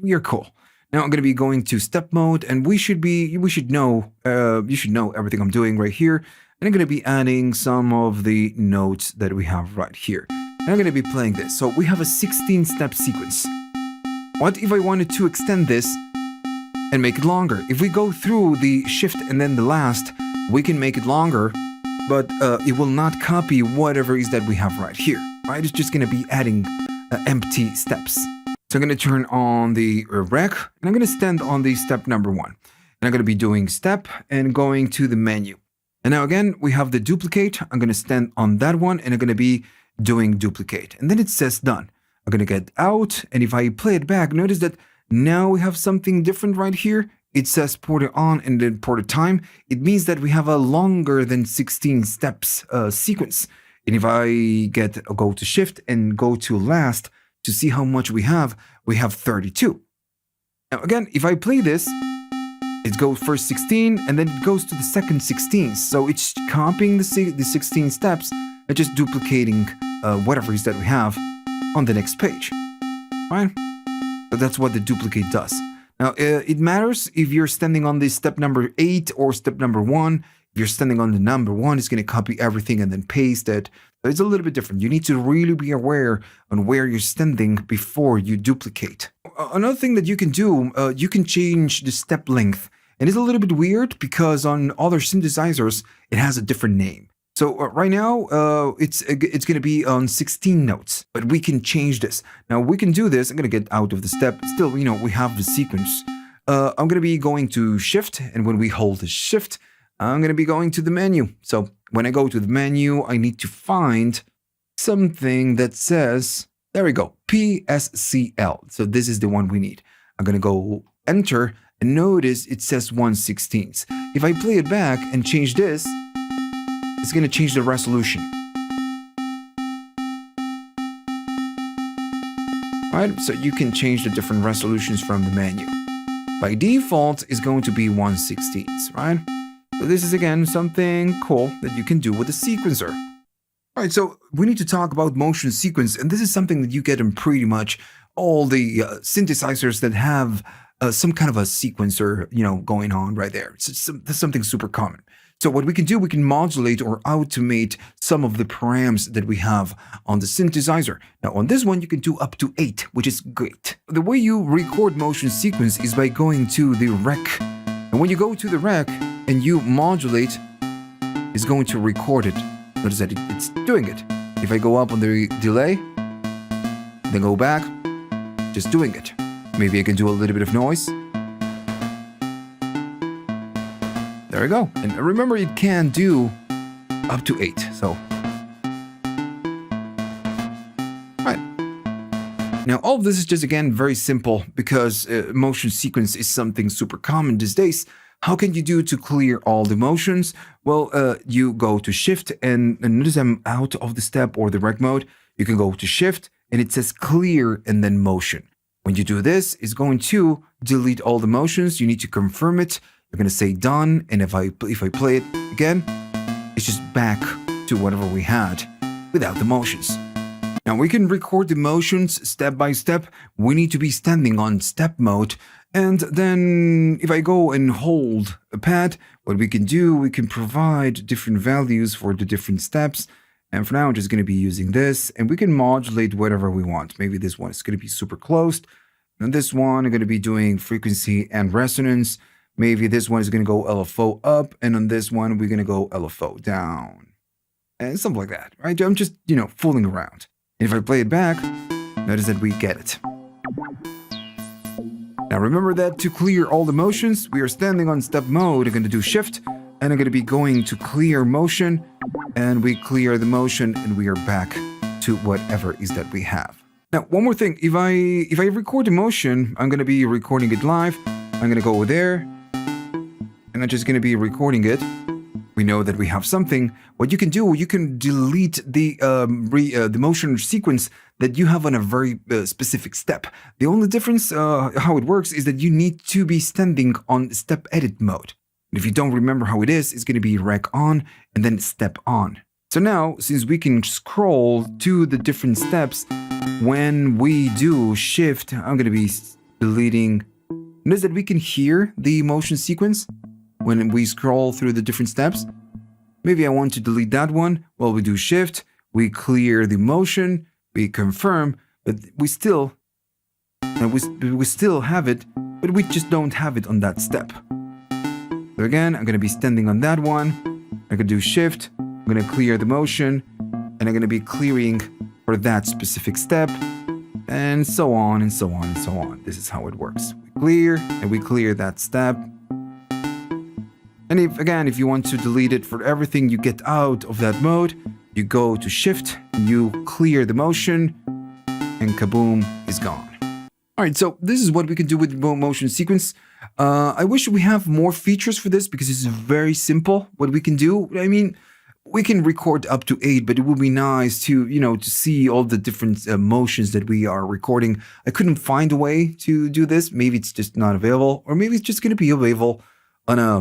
we are cool. Now I'm going to be going to step mode, and you should know everything I'm doing right here. And I'm going to be adding some of the notes that we have right here. And I'm going to be playing this. So we have a 16-step sequence. What if I wanted to extend this and make it longer? If we go through the shift and then the last, we can make it longer, but it will not copy whatever is that we have right here. Right? It's just going to be adding empty steps. So I'm going to turn on the rec, and I'm going to stand on the step number 1. And I'm going to be doing step and going to the menu. And now again, we have the duplicate. I'm going to stand on that one and I'm going to be doing duplicate. And then it says done. I'm going to get out. And if I play it back, notice that now we have something different right here. It says ported on and then ported time. It means that we have a longer than 16 steps sequence. And if I go to shift and go to last to see how much we have 32. Now again, if I play this, it goes first 16 and then it goes to the second 16. So it's copying the 16 steps and just duplicating whatever it is that we have on the next page. Right? So that's what the duplicate does. Now, it matters if you're standing on the step number 8 or step number 1. If you're standing on the number 1, it's going to copy everything and then paste it. So it's a little bit different. You need to really be aware on where you're standing before you duplicate. Another thing that you can do, you can change the step length. And it's a little bit weird because on other synthesizers, it has a different name. So right now, it's going to be on 16 notes, but we can change this. Now we can do this. I'm going to get out of the step. Still, we have the sequence. I'm going to be going to shift, and when we hold the shift, I'm going to be going to the menu. So when I go to the menu, I need to find something that says, there we go, PSCL. So this is the one we need. I'm going to go enter, and notice it says 1/16. If I play it back and change this, it's going to change the resolution. Right? So you can change the different resolutions from the menu. By default, it's going to be 1/16, right? So this is again something cool that you can do with a sequencer. All right, so we need to talk about motion sequence, and this is something that you get in pretty much all the synthesizers that have some kind of a sequencer, going on right there. It's something super common. So what we can do, we can modulate or automate some of the params that we have on the synthesizer. Now on this one, you can do up to 8, which is great. The way you record motion sequence is by going to the rec. And when you go to the rec and you modulate, it's going to record it. Notice that it's doing it. If I go up on the delay, then go back, just doing it. Maybe I can do a little bit of noise. There we go. And remember, it can do up to 8. So, right. Now, all of this is just, again, very simple because motion sequence is something super common these days. How can you do to clear all the motions? Well, you go to shift and notice I'm out of the step or the rec mode. You can go to shift and it says clear and then motion. When you do this, it's going to delete all the motions. You need to confirm it. You're going to say done, and if I play it again, it's just back to whatever we had without the motions. Now we can record the motions step by step. We need to be standing on step mode, and then if I go and hold a pad, what we can do, we can provide different values for the different steps. And for now, I'm just going to be using this, and we can modulate whatever we want. Maybe this one is going to be super closed. And this one, I'm going to be doing frequency and resonance. Maybe this one is going to go LFO up, and on this one, we're going to go LFO down. And something like that, right? I'm just, fooling around. And if I play it back, notice that we get it. Now remember that to clear all the motions, we are standing on step mode. I'm going to do shift, and I'm going to be going to clear motion, and we clear the motion, and we are back to whatever is that we have. Now, one more thing. If I record the motion, I'm going to be recording it live. I'm going to go over there. And I'm just going to be recording it. We know that we have something. What you can do, you can delete the motion sequence that you have on a very specific step. The only difference, how it works, is that you need to be standing on step edit mode. And if you don't remember how it is, it's going to be rec on and then step on. So now, since we can scroll to the different steps, when we do shift, I'm going to be deleting. Notice that we can hear the motion sequence when we scroll through the different steps. Maybe I want to delete that one. Well, we do shift, we clear the motion, we confirm, but we still have it, but we just don't have it on that step. So again, I'm going to be standing on that one. I'm going to do shift, I'm going to clear the motion, and I'm going to be clearing for that specific step, and so on and so on and so on. This is how it works. We clear, and we clear that step. And if you want to delete it for everything, you get out of that mode, you go to Shift, you clear the motion, and kaboom, is gone. All right, so this is what we can do with motion sequence. I wish we have more features for this because it's very simple what we can do. I mean, we can record up to 8, but it would be nice to, to see all the different motions that we are recording. I couldn't find a way to do this. Maybe it's just not available, or maybe it's just going to be available on a,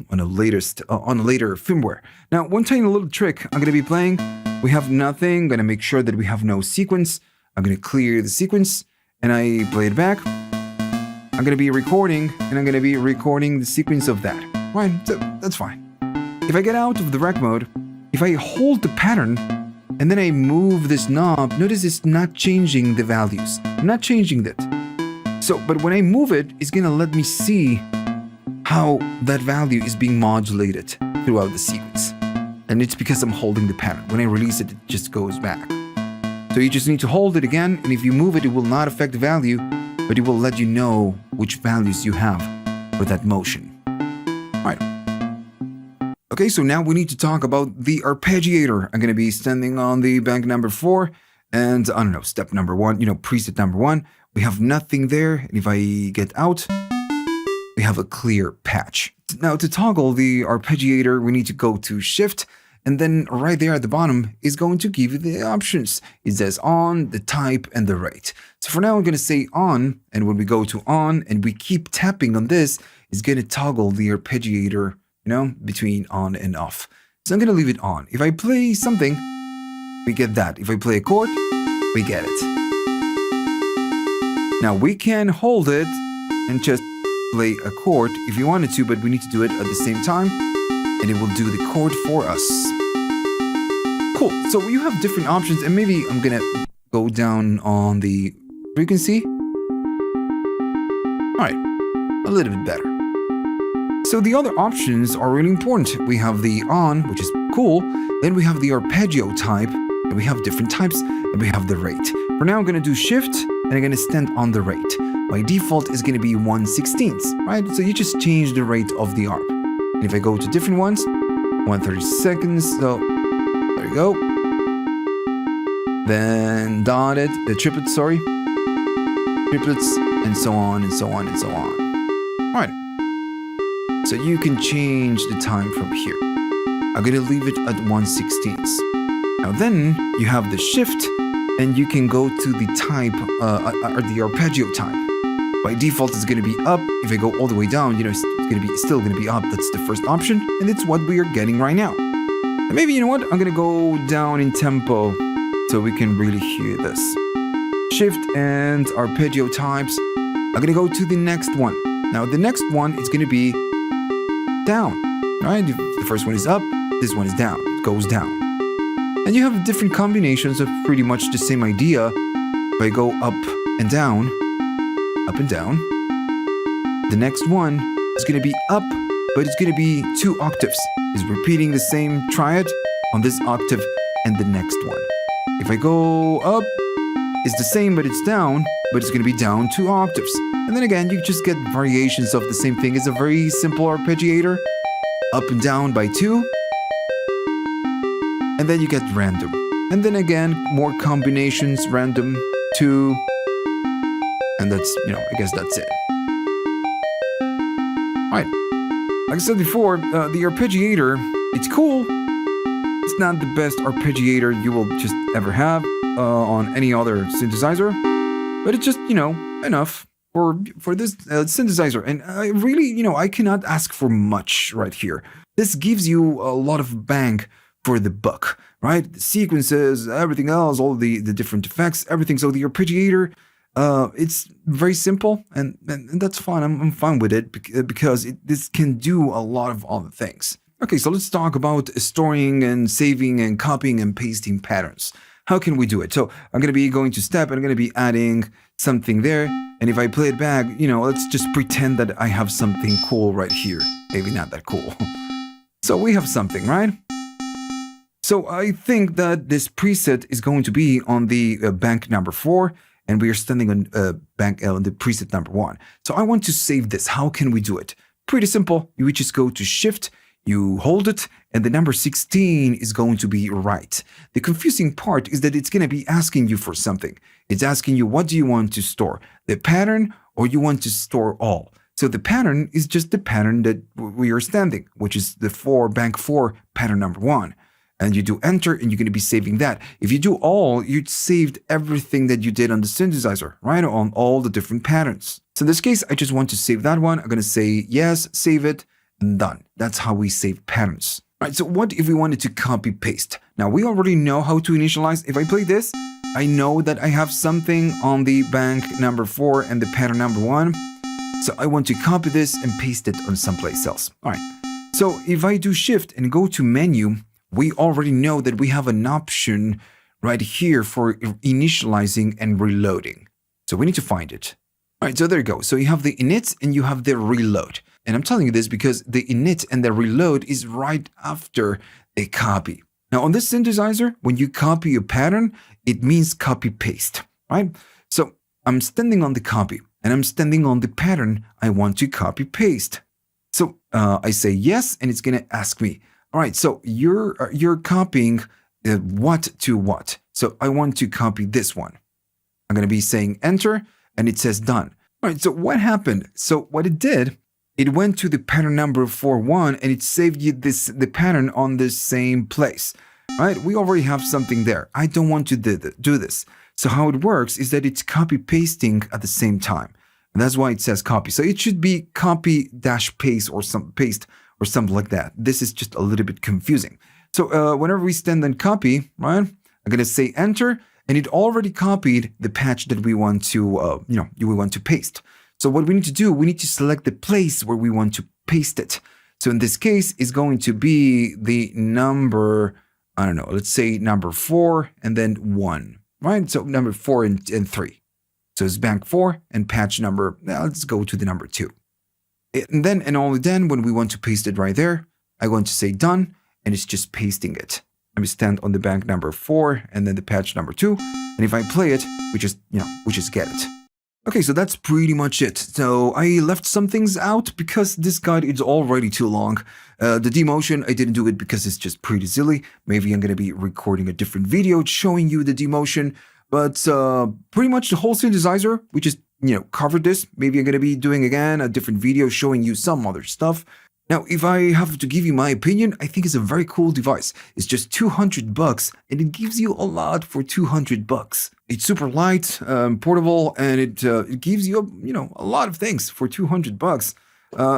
on a later firmware. Now, one tiny little trick I'm going to be playing. We have nothing. I'm going to make sure that we have no sequence. I'm going to clear the sequence, and I play it back. I'm going to be recording, and I'm going to be recording the sequence of that. Right, so that's fine. If I get out of the rec mode, if I hold the pattern, and then I move this knob, notice it's not changing the values. I'm not changing that. So, but when I move it, it's going to let me see how that value is being modulated throughout the sequence. And it's because I'm holding the pattern. When I release it, it just goes back. So you just need to hold it again, and if you move it, it will not affect the value, but it will let you know which values you have for that motion. All right. Okay, so now we need to talk about the arpeggiator. I'm going to be standing on the bank number 4, and I don't know, step number 1, preset number 1. We have nothing there, and if I get out, we have a clear patch. Now, to toggle the arpeggiator, we need to go to Shift, and then right there at the bottom is going to give you the options. It says on, the type, and the rate. So for now, I'm going to say on, and when we go to on, and we keep tapping on this, it's going to toggle the arpeggiator, between on and off. So I'm going to leave it on. If I play something, we get that. If I play a chord, we get it. Now, we can hold it and just play a chord if you wanted to, but we need to do it at the same time, and it will do the chord for us. Cool. So you have different options, and maybe I'm gonna go down on the frequency. All right, a little bit better. So the other options are really important. We have the on, which is cool. Then we have the arpeggio type, and we have different types, and we have the rate. For now, I'm gonna do Shift, and I'm gonna stand on the rate. By default, is going to be 1/16, right? So you just change the rate of the arp. And if I go to different ones, 1/32, so there you go. Then dotted, the triplets, triplets, and so on, and so on, and so on. All right. So you can change the time from here. I'm going to leave it at 1/16. Now then, you have the Shift, and you can go to the type, or the arpeggio type. By default, it's going to be up. If I go all the way down, it's still going to be up. That's the first option, and it's what we are getting right now. And maybe, I'm going to go down in tempo so we can really hear this. Shift and arpeggio types. I'm going to go to the next one. Now, the next one is going to be down, right? If the first one is up, this one is down. It goes down. And you have different combinations of pretty much the same idea. If I go up and down, the next one is going to be up, but it's going to be 2 octaves. It's repeating the same triad on this octave and the next one. If I go up, it's the same, but it's down, but it's going to be down 2 octaves. And then again, you just get variations of the same thing. It's a very simple arpeggiator, up and down by 2. And then you get random. And then again, more combinations, random, 2. And that's, I guess that's it. All right. Like I said before, the arpeggiator, it's cool. It's not the best arpeggiator you will just ever have on any other synthesizer. But it's just, enough for this synthesizer. And I really, I cannot ask for much right here. This gives you a lot of bang for the buck, right? The sequences, everything else, all the different effects, everything. So the arpeggiator, it's very simple, and that's fine. I'm fine with it because this can do a lot of other things. Okay, so let's talk about storing and saving and copying and pasting patterns. How can we do it? So I'm going to be going to step, and I'm going to be adding something there. And if I play it back, let's just pretend that I have something cool right here. Maybe not that cool. So we have something, right? So I think that this preset is going to be on the bank number 4. And we are standing on the preset number 1. So I want to save this. How can we do it? Pretty simple. You would just go to Shift, you hold it, and the number 16 is going to be right. The confusing part is that it's going to be asking you for something. It's asking you, what do you want to store? The pattern, or you want to store all? So the pattern is just the pattern that we are standing, which is the bank 4 pattern number 1. And you do enter, and you're going to be saving that. If you do all, you'd saved everything that you did on the synthesizer, right? On all the different patterns. So in this case, I just want to save that one. I'm going to say yes, save it, and done. That's how we save patterns. All right, so what if we wanted to copy paste? Now, we already know how to initialize. If I play this, I know that I have something on the bank number 4 and the pattern number 1. So I want to copy this and paste it on someplace else. All right, so if I do Shift and go to Menu, we already know that we have an option right here for initializing and reloading. So we need to find it. All right, so there you go. So you have the init and you have the reload. And I'm telling you this because the init and the reload is right after a copy. Now on this synthesizer, when you copy a pattern, it means copy paste, right? So I'm standing on the copy and I'm standing on the pattern I want to copy paste. So I say yes, and it's going to ask me, all right, so you're copying what to what? So I want to copy this one. I'm going to be saying enter, and it says done. All right, so what happened? So what it did, it went to the pattern number 4.1, and it saved you the pattern on the same place, right? We already have something there. I don't want to do this. So how it works is that it's copy pasting at the same time. And that's why it says copy. So it should be copy-paste or paste or something like that. This is just a little bit confusing. So whenever we stand on copy, right, I'm going to say enter, and it already copied the patch that we want to, we want to paste. So what we need to do, we need to select the place where we want to paste it. So in this case, it's going to be the number, I don't know, let's say number 4 and then 1, right? So number 4 and 3. So it's bank 4 and patch number, let's go to the number 2. And then, and only then, when we want to paste it right there, I'm going to say done, and it's just pasting it. Let me stand on the bank number 4 and then the patch number 2. And if I play it, we just get it. Okay, so that's pretty much it. So I left some things out because this guide is already too long. The demotion, I didn't do it because it's just pretty silly. Maybe I'm going to be recording a different video showing you the demotion. But pretty much the whole synthesizer, we just, covered this. Maybe I'm going to be doing again a different video showing you some other stuff. Now, if I have to give you my opinion, I think it's a very cool device. It's just $200 and it gives you a lot for $200. It's super light, portable, and it gives you, a lot of things for $200.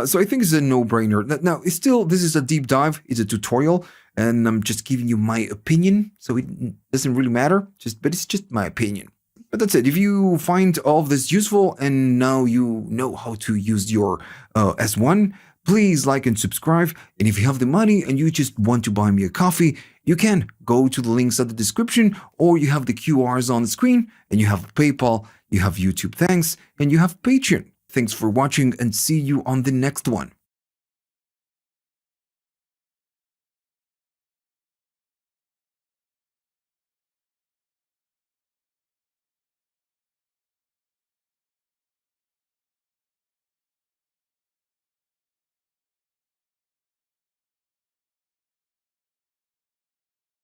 So I think it's a no-brainer. Now, this is a deep dive. It's a tutorial, and I'm just giving you my opinion. So it doesn't really matter, but it's just my opinion. But that's it. If you find all of this useful and now you know how to use your S1, please like and subscribe. And if you have the money and you just want to buy me a coffee, you can go to the links at the description, or you have the QRs on the screen, and you have PayPal, you have YouTube Thanks, and you have Patreon. Thanks for watching, and see you on the next one.